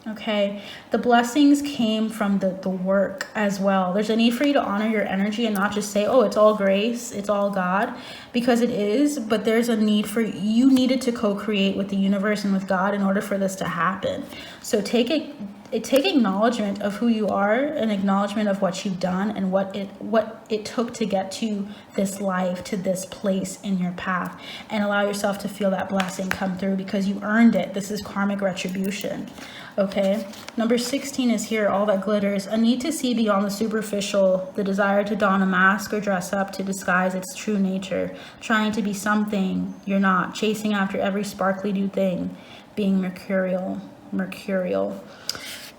Okay, the blessings came from the work as well. There's a need for you to honor your energy and not just say, oh, it's all grace, it's all God, because it is, but there's a need for you needed to co-create with the universe and with God in order for this to happen. So take it take acknowledgement of who you are, an acknowledgement of what you've done and what it took to get to this life, to this place in your path, and allow yourself to feel that blessing come through because you earned it. This is karmic retribution. Okay, number 16 is here, all that glitters. A need to see beyond the superficial, the desire to don a mask or dress up to disguise its true nature, trying to be something you're not, chasing after every sparkly new thing, being mercurial.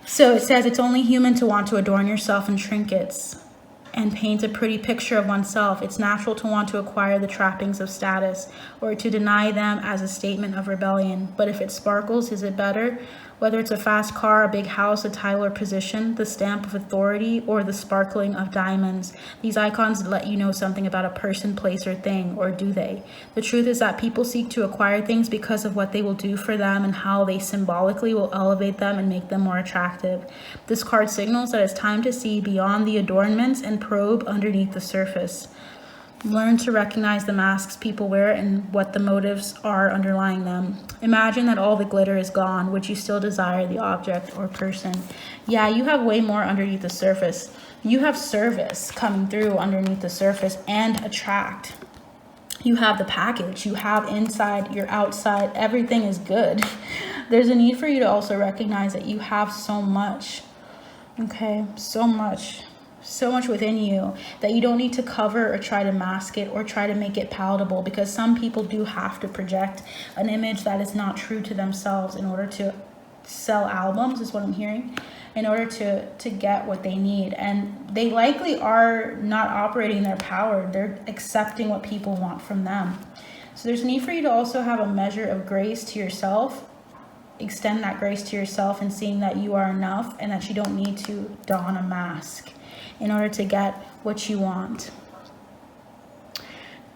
So it says it's only human to want to adorn yourself in trinkets and paint a pretty picture of oneself. It's natural to want to acquire the trappings of status or to deny them as a statement of rebellion. But if it sparkles, is it better? Whether it's a fast car, a big house, a title or position, the stamp of authority, or the sparkling of diamonds. These icons let you know something about a person, place, or thing, or do they? The truth is that people seek to acquire things because of what they will do for them and how they symbolically will elevate them and make them more attractive. This card signals that it's time to see beyond the adornments and probe underneath the surface. Learn to recognize the masks people wear and what the motives are underlying them. Imagine that all the glitter is gone. Would you still desire the object or person? Yeah, you have way more underneath the surface. You have service coming through underneath the surface and attract. You have the package. You have inside, your outside. Everything is good. There's a need for you to also recognize that you have so much. Okay, so much within you that you don't need to cover or try to mask it or try to make it palatable, because some people do have to project an image that is not true to themselves in order to sell albums, is what I'm hearing, in order to get what they need. And they likely are not operating their power. They're accepting what people want from them. So there's a need for you to also have a measure of grace to yourself. Extend that grace to yourself and seeing that you are enough and that you don't need to don a mask in order to get what you want.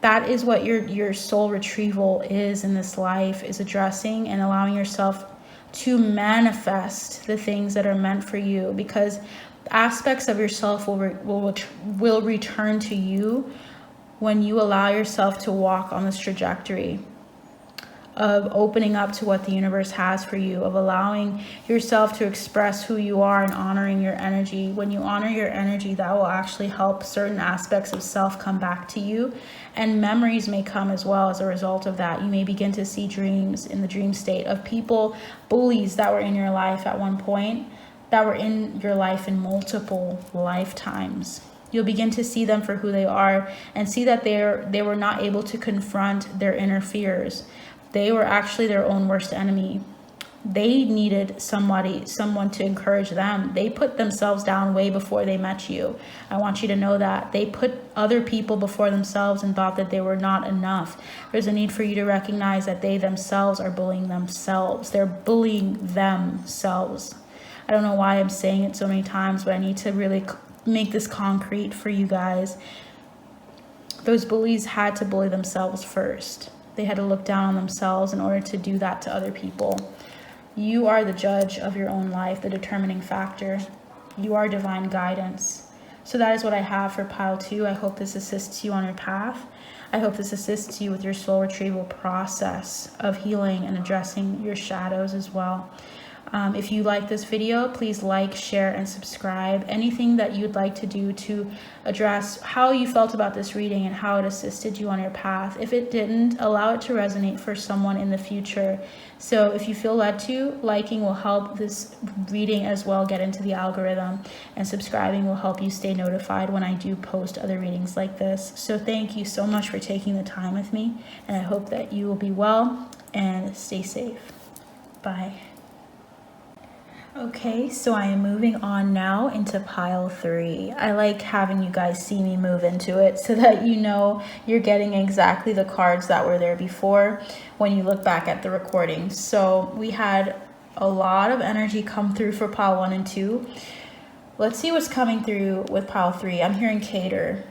That is what your soul retrieval is in this life, is addressing and allowing yourself to manifest the things that are meant for you, because aspects of yourself will return to you when you allow yourself to walk on this trajectory of opening up to what the universe has for you, of allowing yourself to express who you are and honoring your energy. When you honor your energy, that will actually help certain aspects of self come back to you, and memories may come as well as a result of that. You may begin to see dreams in the dream state of people, bullies that were in your life at one point, that were in your life in multiple lifetimes. You'll begin to see them for who they are and see that they were not able to confront their inner fears. They were actually their own worst enemy. They needed someone to encourage them. They put themselves down way before they met you. I want you to know that. They put other people before themselves and thought that they were not enough. There's a need for you to recognize that they themselves are bullying themselves. They're bullying themselves. I don't know why I'm saying it so many times, but I need to really make this concrete for you guys. Those bullies had to bully themselves first. They had to look down on themselves in order to do that to other people. You are the judge of your own life, the determining factor. You are divine guidance. So that is what I have for pile 2. I hope this assists you on your path. I hope this assists you with your soul retrieval process of healing and addressing your shadows as well. If you like this video, please like, share, and subscribe. Anything that you'd like to do to address how you felt about this reading and how it assisted you on your path. If it didn't, allow it to resonate for someone in the future. So if you feel led to, liking will help this reading as well get into the algorithm, and subscribing will help you stay notified when I do post other readings like this. So thank you so much for taking the time with me, and I hope that you will be well and stay safe. Bye. Okay, so I am moving on now into pile 3. I like having you guys see me move into it so that you know you're getting exactly the cards that were there before when you look back at the recording. So we had a lot of energy come through for pile 1 and 2. Let's see what's coming through with pile 3. I'm hearing cater.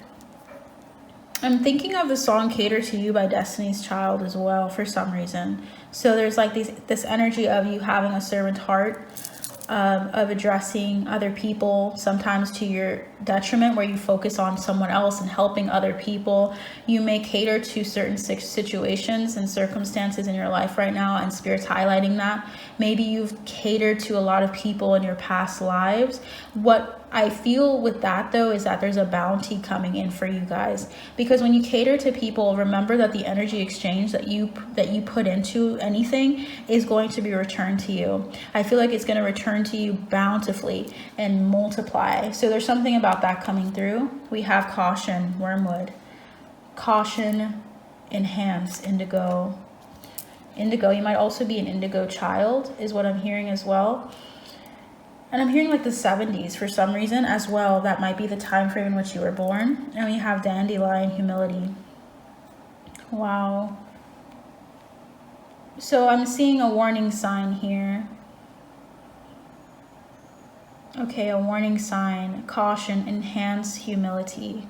I'm thinking of the song Cater to You by Destiny's Child as well for some reason. So there's like this energy of you having a servant heart. of addressing other people, sometimes to your detriment, where you focus on someone else and helping other people. You may cater to certain situations and circumstances in your life right now, and Spirit's highlighting that. Maybe you've catered to a lot of people in your past lives. What I feel with that though is that there's a bounty coming in for you guys, because when you cater to people, remember that the energy exchange that you put into anything is going to be returned to you. I feel like it's going to return to you bountifully and multiply. So there's something about that coming through. We have caution, wormwood, caution, enhance, indigo. You might also be an indigo child is what I'm hearing as well. And I'm hearing like the 70s for some reason as well. That might be the time frame in which you were born. And we have dandelion, humility. Wow. So I'm seeing a warning sign here. Okay, a warning sign, caution, enhance, humility.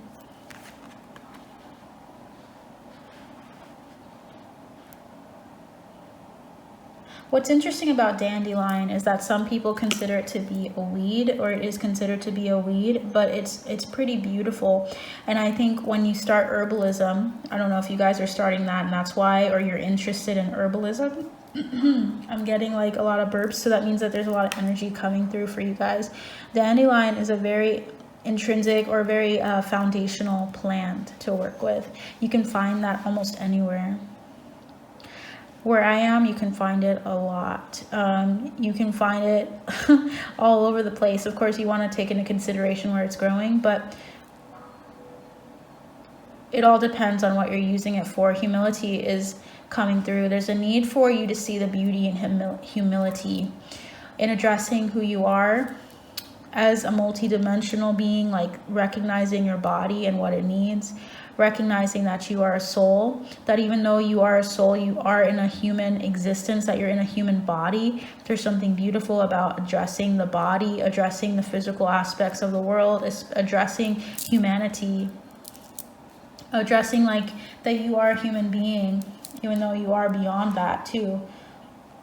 What's interesting about dandelion is that some people consider it to be a weed, or it is considered to be a weed, but it's pretty beautiful. And I think when you start herbalism, I don't know if you guys are starting that and that's why, or you're interested in herbalism. I'm getting like a lot of burps, so that means that there's a lot of energy coming through for you guys. Dandelion is a very intrinsic or very foundational plant to work with. You can find that almost anywhere. Where I am, you can find it a lot. You can find it all over the place. Of course, you want to take into consideration where it's growing, but it all depends on what you're using it for. Humility is coming through. There's a need for you to see the beauty in humility, in addressing who you are as a multidimensional being, like recognizing your body and what it needs, recognizing that you are a soul, that even though you are a soul, you are in a human existence, that you're in a human body. There's something beautiful about addressing the body, addressing the physical aspects of the world, addressing humanity, addressing like that you are a human being, even though you are beyond that too.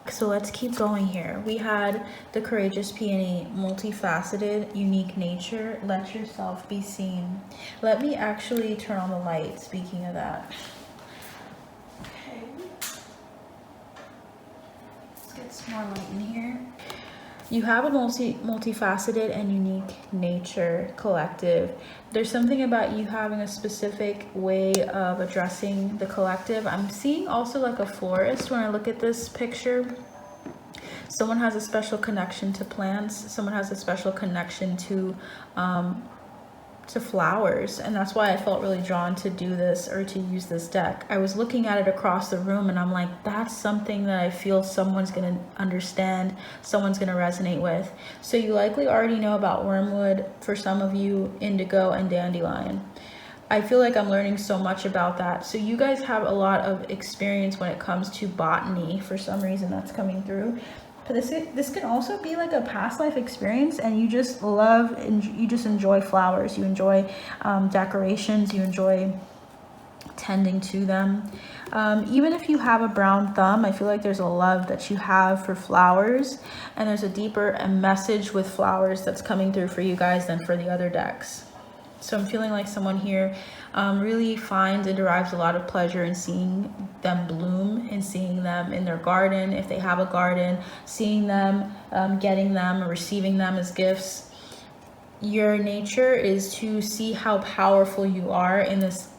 So let's keep going here. We had the courageous peony, multifaceted, unique nature. Let yourself be seen. Let me actually turn on the light, speaking of that. Okay. Let's get some more light in here. You have a multifaceted and unique nature, collective. There's something about you having a specific way of addressing the collective. I'm seeing also like a florist when I look at this picture. Someone has a special connection to plants. Someone has a special connection to flowers, and that's why I felt really drawn to do this or to use this deck. I was looking at it across the room and I'm like, that's something that I feel someone's gonna understand, someone's gonna resonate with. So you likely already know about wormwood, for some of you, indigo and dandelion. I feel like I'm learning so much about that. So you guys have a lot of experience when it comes to botany. For some reason that's coming through. But this can also be like a past life experience, and you just love and you just enjoy flowers. You enjoy decorations. You enjoy tending to them. Even if you have a brown thumb, I feel like there's a love that you have for flowers, and there's a deeper message with flowers that's coming through for you guys than for the other decks. So I'm feeling like someone here really finds and derives a lot of pleasure in seeing them bloom, and seeing them in their garden, if they have a garden, seeing them, getting them, or receiving them as gifts. Your nature is to see how powerful you are in this.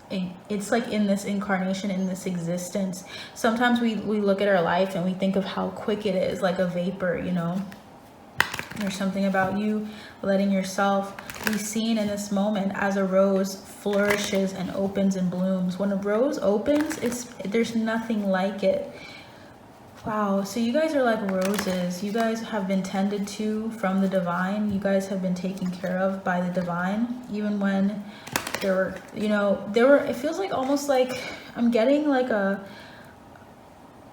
It's like in this incarnation, in this existence. Sometimes we look at our life and we think of how quick it is, like a vapor, you know. There's something about you letting yourself be seen in this moment as a rose flourishes and opens and blooms. When a rose opens, there's nothing like it. Wow, so you guys are like roses. You guys have been tended to from the divine. You guys have been taken care of by the divine. Even when it feels like almost like I'm getting like a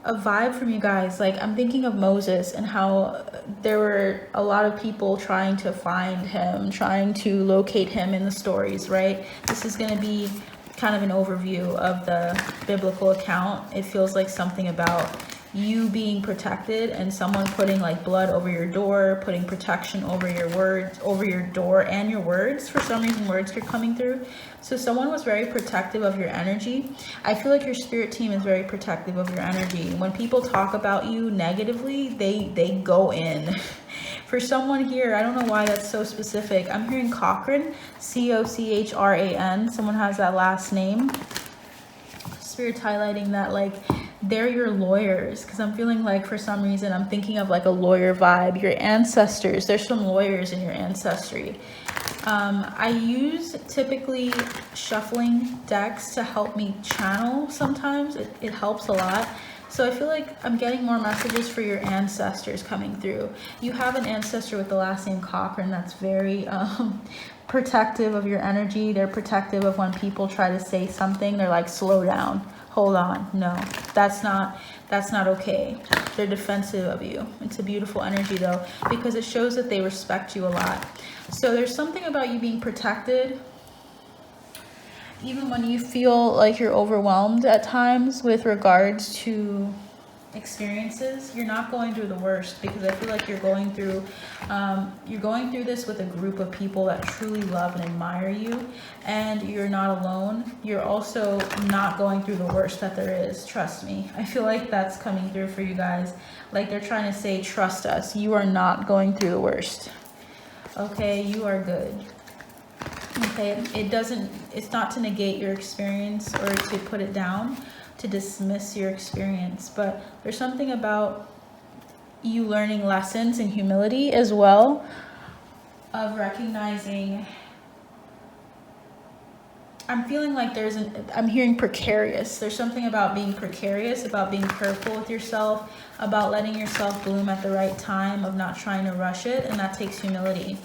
vibe from you guys. Like I'm thinking of Moses and how there were a lot of people trying to find him, trying to locate him in the stories, right? This is going to be kind of an overview of the biblical account. It feels like something about you being protected and someone putting like blood over your door, putting protection over your words, over your door and your words. For some reason, words are coming through. So someone was very protective of your energy. I feel like your spirit team is very protective of your energy. When people talk about you negatively, they go in. For someone here, I don't know why that's so specific. I'm hearing Cochran, C-O-C-H-R-A-N. Someone has that last name. Spirit's highlighting that like they're your lawyers, because I'm feeling like for some reason I'm thinking of like a lawyer vibe. Your ancestors, there's some lawyers in your ancestry. I use typically shuffling decks to help me channel sometimes. It helps a lot. So I feel like I'm getting more messages for your ancestors coming through. You have an ancestor with the last name Cochran that's very protective of your energy. They're protective of when people try to say something. They're like, slow down, hold on. No, that's not okay. They're defensive of you. It's a beautiful energy though, because it shows that they respect you a lot. So there's something about you being protected. Even when you feel like you're overwhelmed at times with regards to experiences, you're not going through the worst, because I feel like you're going through this with a group of people that truly love and admire you, and you're not alone. You're also not going through the worst that there is. Trust me. I feel like that's coming through for you guys. Like they're trying to say, trust us. You are not going through the worst. Okay, you are good. Okay, it's not to negate your experience or to put it down, to dismiss your experience, but there's something about you learning lessons in humility as well, of recognizing. I'm feeling like I'm hearing precarious. There's something about being precarious, about being careful with yourself, about letting yourself bloom at the right time, of not trying to rush it, and that takes humility.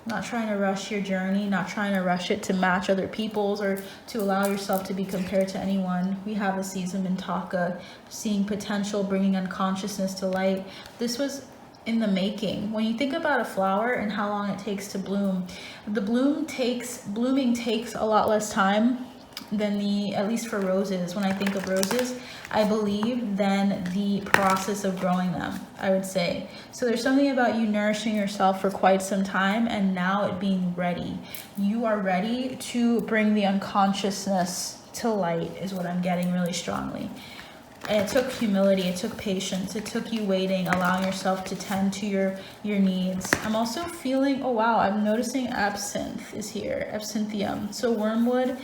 Not trying to rush your journey, not trying to rush it to match other people's or to allow yourself to be compared to anyone. We have a season Mintaka, seeing potential, bringing unconsciousness to light. This was in the making. When you think about a flower and how long it takes to bloom, blooming takes a lot less time than at least for roses. When I think of roses, I believe, than the process of growing them, I would say. So there's something about you nourishing yourself for quite some time and now it being ready. You are ready to bring the unconsciousness to light, is what I'm getting really strongly. And it took humility, it took patience, it took you waiting, allowing yourself to tend to your needs. I'm also feeling, oh wow, I'm noticing absinthe is here, absinthium. So wormwood,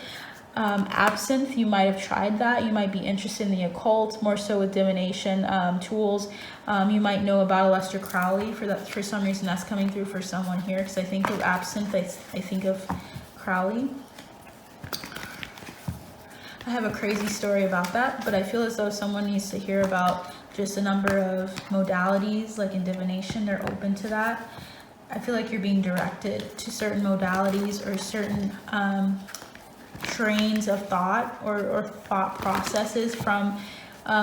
absinthe, you might have tried that. You might be interested in the occult, more so with divination tools. You might know about Aleister Crowley. For some reason that's coming through for someone here, because I think of absinthe, I think of Crowley. I have a crazy story about that, but I feel as though someone needs to hear about just a number of modalities, like in divination, they're open to that. I feel like you're being directed to certain modalities or certain trains of thought or thought processes from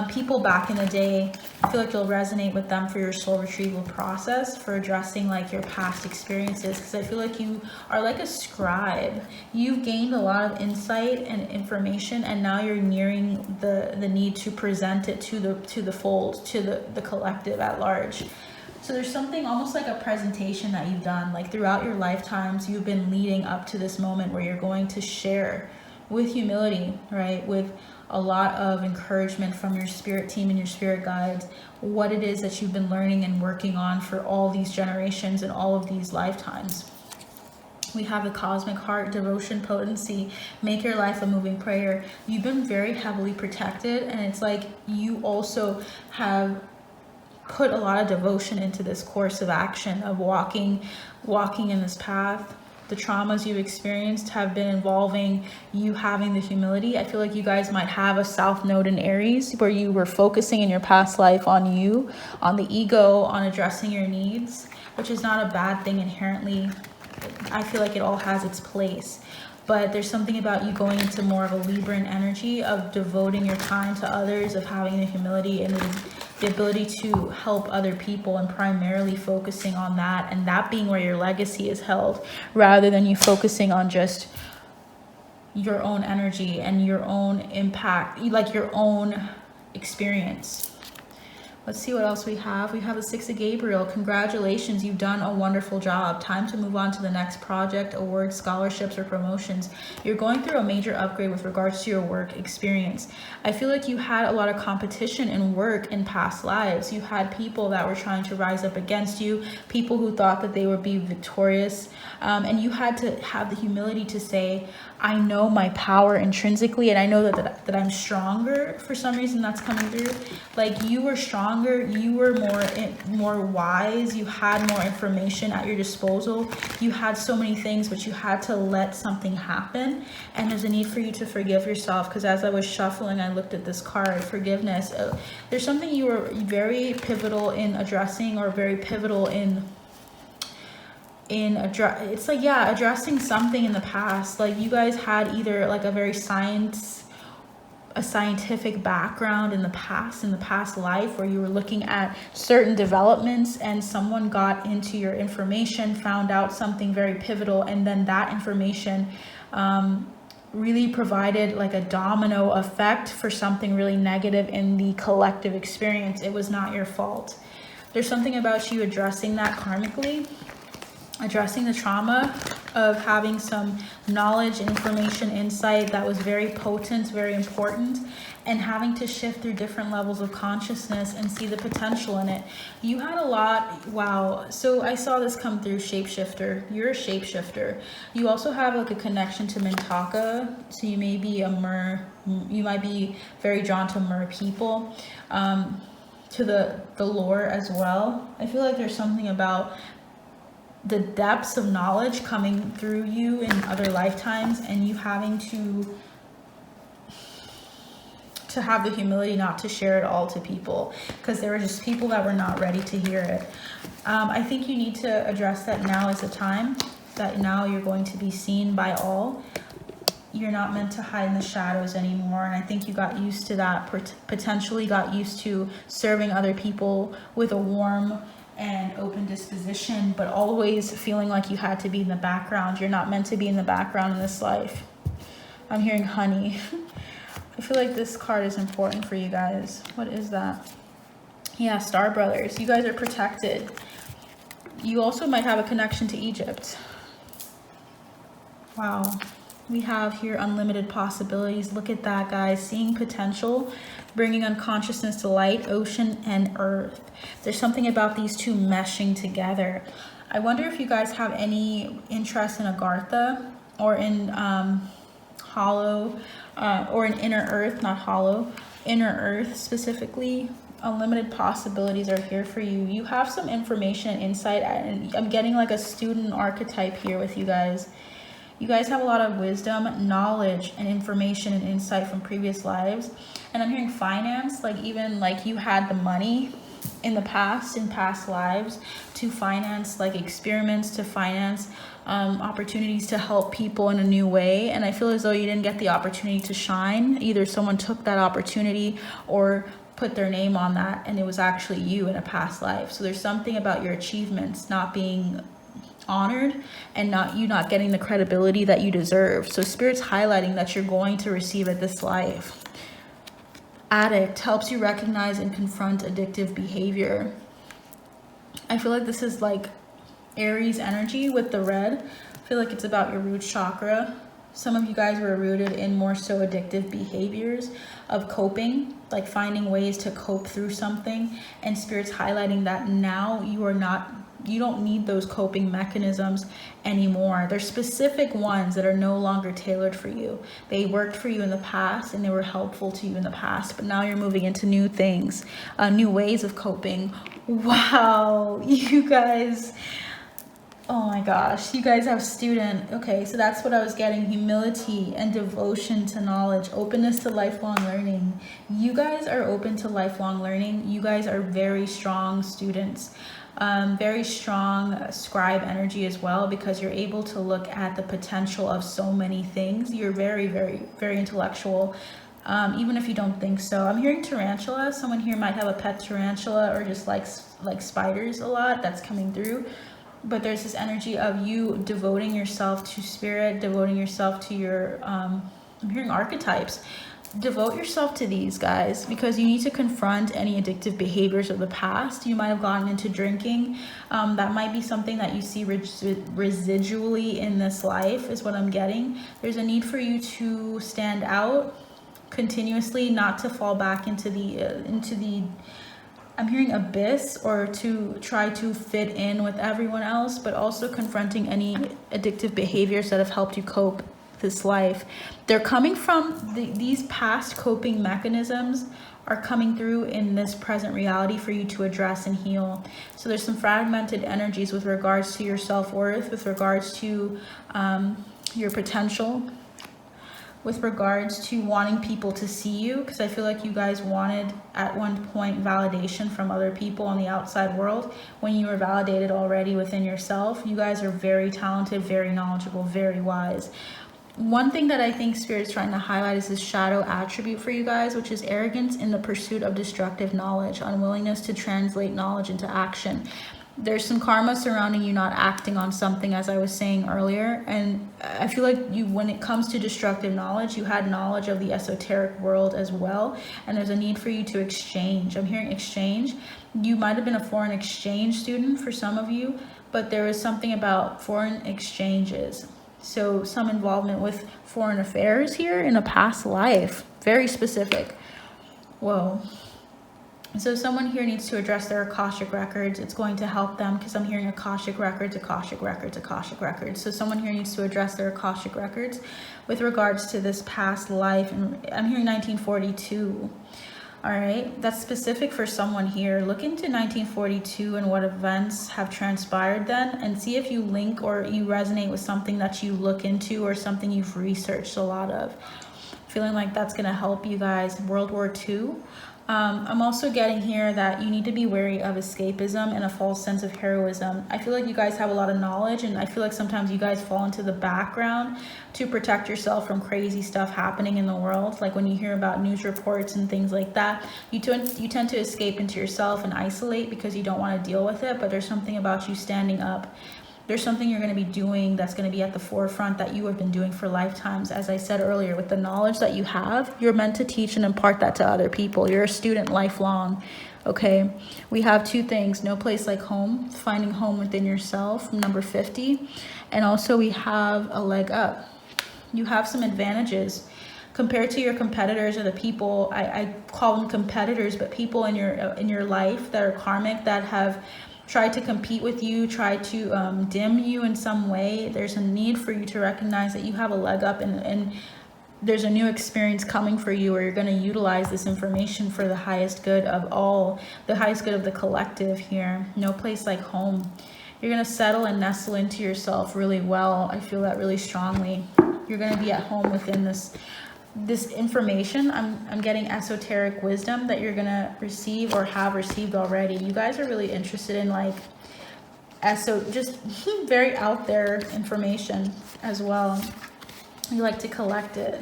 people back in the day. I feel like you'll resonate with them for your soul retrieval process, for addressing like your past experiences, because I feel like you are like a scribe. You've gained a lot of insight and information, and now you're nearing the need to present it to the fold, to the collective at large. So there's something almost like a presentation that you've done, like throughout your lifetimes, you've been leading up to this moment where you're going to share with humility, right? With a lot of encouragement from your spirit team and your spirit guides, what it is that you've been learning and working on for all these generations and all of these lifetimes. We have the cosmic heart, devotion, potency, make your life a moving prayer. You've been very heavily protected, and it's like you also have put a lot of devotion into this course of action of walking in this path. The traumas you've experienced have been involving you having the humility. I feel like you guys might have a south node in Aries where you were focusing in your past life on you, on the ego, on addressing your needs, which is not a bad thing inherently. I feel like it all has its place. But there's something about you going into more of a Libran energy of devoting your time to others, of having the humility and the ability to help other people, and primarily focusing on that, and that being where your legacy is held, rather than you focusing on just your own energy and your own impact, like your own experience. Let's see what else we have. We have the Six of Gabriel. Congratulations, you've done a wonderful job. Time to move on to the next project, awards, scholarships, or promotions. You're going through a major upgrade with regards to your work experience. I feel like you had a lot of competition in work in past lives. You had people that were trying to rise up against you, people who thought that they would be victorious. And you had to have the humility to say, I know my power intrinsically, and I know that I'm stronger. For some reason, that's coming through. Like, you were stronger, you were more wise, you had more information at your disposal, you had so many things, but you had to let something happen. And there's a need for you to forgive yourself, because as I was shuffling, I looked at this card, forgiveness. There's something you were very pivotal in addressing, or very pivotal in addressing something in the past. Like, you guys had either like a very scientific background in the past life, where you were looking at certain developments and someone got into your information, found out something very pivotal, and then that information really provided like a domino effect for something really negative in the collective experience. It was not your fault. There's something about you addressing that karmically, addressing the trauma of having some knowledge, information, insight that was very potent, very important, and having to shift through different levels of consciousness and see the potential in it. You had a lot. Wow. So I saw this come through, shapeshifter. You're a shapeshifter. You also have like a connection to Mintaka. So you may be a mer, you might be very drawn to mer people, to the lore as well. I feel like there's something about the depths of knowledge coming through you in other lifetimes, and you having to have the humility not to share it all to people, because there were just people that were not ready to hear it. I think you need to address that now is the time, that now you're going to be seen by all. You're not meant to hide in the shadows anymore, and I think you got used to that, potentially got used to serving other people with a warm and open disposition, but always feeling like you had to be in the background. You're not meant to be in the background in this life. I'm hearing honey. I feel like this card is important for you guys. What is that? Yeah, Star Brothers. You guys are protected. You also might have a connection to Egypt. Wow. We have here unlimited possibilities. Look at that, guys. Seeing potential, bringing unconsciousness to light, ocean and earth. There's something about these two meshing together. I wonder if you guys have any interest in Agartha, or in hollow, or in inner earth, not hollow, inner earth specifically. Unlimited possibilities are here for you. You have some information and insight, and I'm getting like a student archetype here with you guys. You guys have a lot of wisdom, knowledge, and information and insight from previous lives. And I'm hearing finance, like even like you had the money in the past, in past lives, to finance like experiments, to finance opportunities to help people in a new way. And I feel as though you didn't get the opportunity to shine. Either someone took that opportunity or put their name on that, and it was actually you in a past life. So there's something about your achievements not being honored, and not getting the credibility that you deserve. So Spirit's highlighting that you're going to receive it this life. Addict helps you recognize and confront addictive behavior. I feel like this is like Aries energy with the red. I feel like it's about your root chakra. Some of you guys were rooted in more so addictive behaviors of coping, like finding ways to cope through something, and Spirit's highlighting that now you don't need those coping mechanisms anymore. There's specific ones that are no longer tailored for you. They worked for you in the past and they were helpful to you in the past, but now you're moving into new things, new ways of coping. Wow, you guys, oh my gosh, you guys have student. Okay, so that's what I was getting. Humility and devotion to knowledge, openness to lifelong learning. You guys are open to lifelong learning. You guys are very strong students. Very strong scribe energy as well, because you're able to look at the potential of so many things. You're very, very, very intellectual, even if you don't think so. I'm hearing tarantula. Someone here might have a pet tarantula, or just like spiders a lot. That's coming through. But there's this energy of you devoting yourself to spirit, devoting yourself to your, I'm hearing archetypes. devote yourself to these, guys, because you need to confront any addictive behaviors of the past. You might have gotten into drinking. That might be something that you see residually in this life, is what I'm getting. There's a need for you to stand out continuously, not to fall back into the I'm hearing abyss, or to try to fit in with everyone else, but also confronting any addictive behaviors that have helped you cope this life. They're coming from these past coping mechanisms are coming through in this present reality for you to address and heal. So there's some fragmented energies with regards to your self-worth, with regards to your potential, with regards to wanting people to see you, because I feel like you guys wanted at one point validation from other people on the outside world when you were validated already within yourself. You guys are very talented, very knowledgeable, very wise. One thing that I think Spirit's trying to highlight is this shadow attribute for you guys, which is arrogance in the pursuit of destructive knowledge, unwillingness to translate knowledge into action. There's some karma surrounding you not acting on something, as I was saying earlier. And I feel like you, when it comes to destructive knowledge, you had knowledge of the esoteric world as well. And there's a need for you to exchange. I'm hearing exchange. You might have been a foreign exchange student for some of you, but there is something about foreign exchanges. So some involvement with foreign affairs here in a past life. Very specific. Whoa. So someone here needs to address their Akashic Records. It's going to help them, because I'm hearing Akashic Records, Akashic Records, Akashic Records. So someone here needs to address their Akashic Records with regards to this past life. And I'm hearing 1942. All right, that's specific for someone here. Look into 1942 and what events have transpired then, and see if you link or you resonate with something that you look into or something you've researched a lot of. Feeling like that's going to help you guys. World War II. I'm also getting here that you need to be wary of escapism and a false sense of heroism. I feel like you guys have a lot of knowledge, and I feel like sometimes you guys fall into the background to protect yourself from crazy stuff happening in the world. Like when you hear about news reports and things like that, you tend to escape into yourself and isolate because you don't want to deal with it. But there's something about you standing up. There's something you're going to be doing that's going to be at the forefront that you have been doing for lifetimes. As I said earlier, with the knowledge that you have, you're meant to teach and impart that to other people. You're a student lifelong. Okay, we have two things: no place like home, finding home within yourself, number 50. And also we have a leg up. You have some advantages compared to your competitors, or the people, I call them competitors, but people in your life that are karmic, that have tried to compete with you, try to dim you in some way. There's a need for you to recognize that you have a leg up, and there's a new experience coming for you, where you're going to utilize this information for the highest good of all, the highest good of the collective here. No place like home. You're going to settle and nestle into yourself really well. I feel that really strongly. You're going to be at home within this information. I'm getting esoteric wisdom that you're gonna receive or have received already. You guys are really interested in like just very out there information as well. You like to collect it.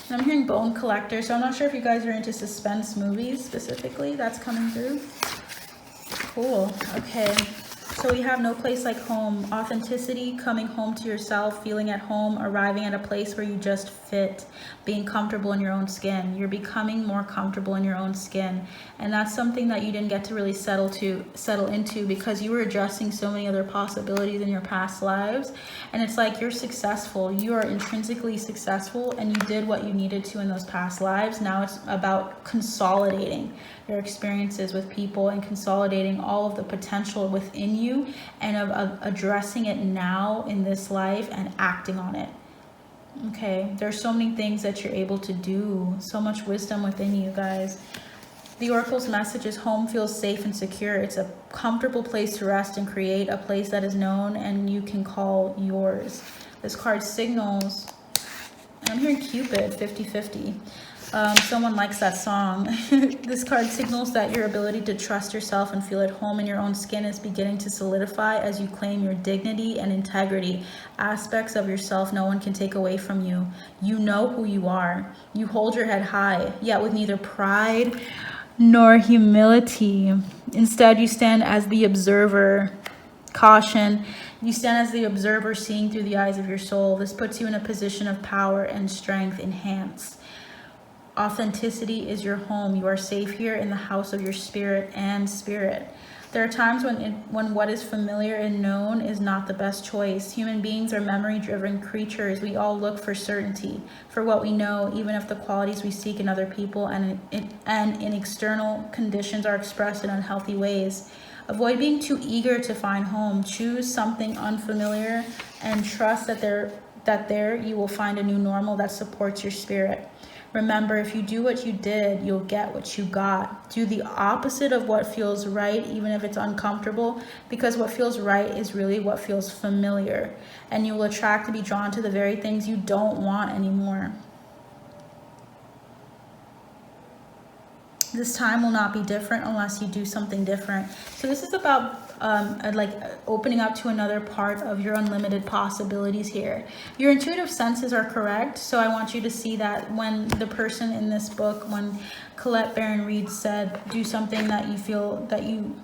And I'm hearing bone collector, so I'm not sure if you guys are into suspense movies specifically. That's coming through. Cool. Okay. So we have no place like home. Authenticity, coming home to yourself, feeling at home, arriving at a place where you just fit, being comfortable in your own skin. You're becoming more comfortable in your own skin. And that's something that you didn't get to really settle into because you were addressing so many other possibilities in your past lives. And it's like you're successful. You are intrinsically successful, and you did what you needed to in those past lives. Now it's about consolidating your experiences with people and consolidating all of the potential within you, and of addressing it now in this life and acting on it. Okay, there's so many things that you're able to do, so much wisdom within you guys. The Oracle's message is home feels safe and secure. It's a comfortable place to rest and create, a place that is known and you can call yours. This card signals, and I'm hearing Cupid, 50-50. Someone likes that song. This card signals that your ability to trust yourself and feel at home in your own skin is beginning to solidify as you claim your dignity and integrity, aspects of yourself no one can take away from you. You know who you are. You hold your head high, yet with neither pride nor humility. Instead, you stand as the observer. Caution. You stand as the observer, seeing through the eyes of your soul. This puts you in a position of power and strength enhanced. Authenticity is your home. You are safe here in the house of your spirit and spirit. There are times when what is familiar and known is not the best choice. Human beings are memory-driven creatures. We all look for certainty, for what we know, even if the qualities we seek in other people and in external conditions are expressed in unhealthy ways. Avoid being too eager to find home. Choose something unfamiliar and trust that there you will find a new normal that supports your spirit. Remember, if you do what you did, you'll get what you got. Do the opposite of what feels right, even if it's uncomfortable, because what feels right is really what feels familiar. And you will attract to be drawn to the very things you don't want anymore. This time will not be different unless you do something different. So this is about like opening up to another part of your unlimited possibilities here. Your intuitive senses are correct. So I want you to see that when the person in this book, when Colette Baron Reed said, do something that you feel that you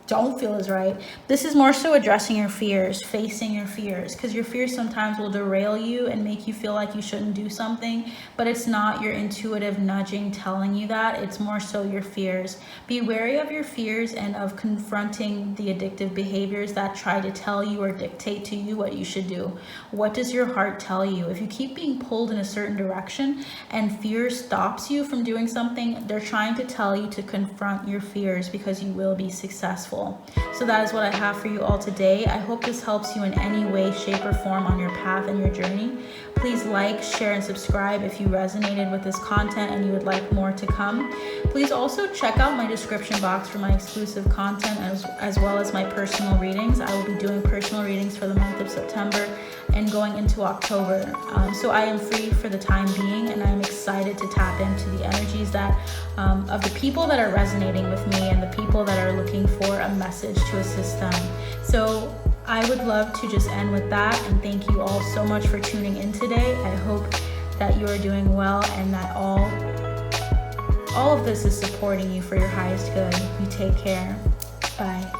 don't feel is right. This is more so addressing your fears, facing your fears, because your fears sometimes will derail you and make you feel like you shouldn't do something, but it's not your intuitive nudging telling you that. It's more so your fears. Be wary of your fears and of confronting the addictive behaviors that try to tell you or dictate to you what you should do. What does your heart tell you? If you keep being pulled in a certain direction and fear stops you from doing something, they're trying to tell you to confront your fears, because you will be successful. So that is what I have for you all today. I hope this helps you in any way, shape, or form on your path and your journey. Please like, share, and subscribe if you resonated with this content and you would like more to come. Please also check out my description box for my exclusive content as well as my personal readings. I will be doing personal readings for the month of September and going into October. So I am free for the time being, and I'm excited to tap into the energies that of the people that are resonating with me and the people that are looking for a message to assist them. So I would love to just end with that, and thank you all so much for tuning in today. I hope that you are doing well and that all of this is supporting you for your highest good. You take care. Bye.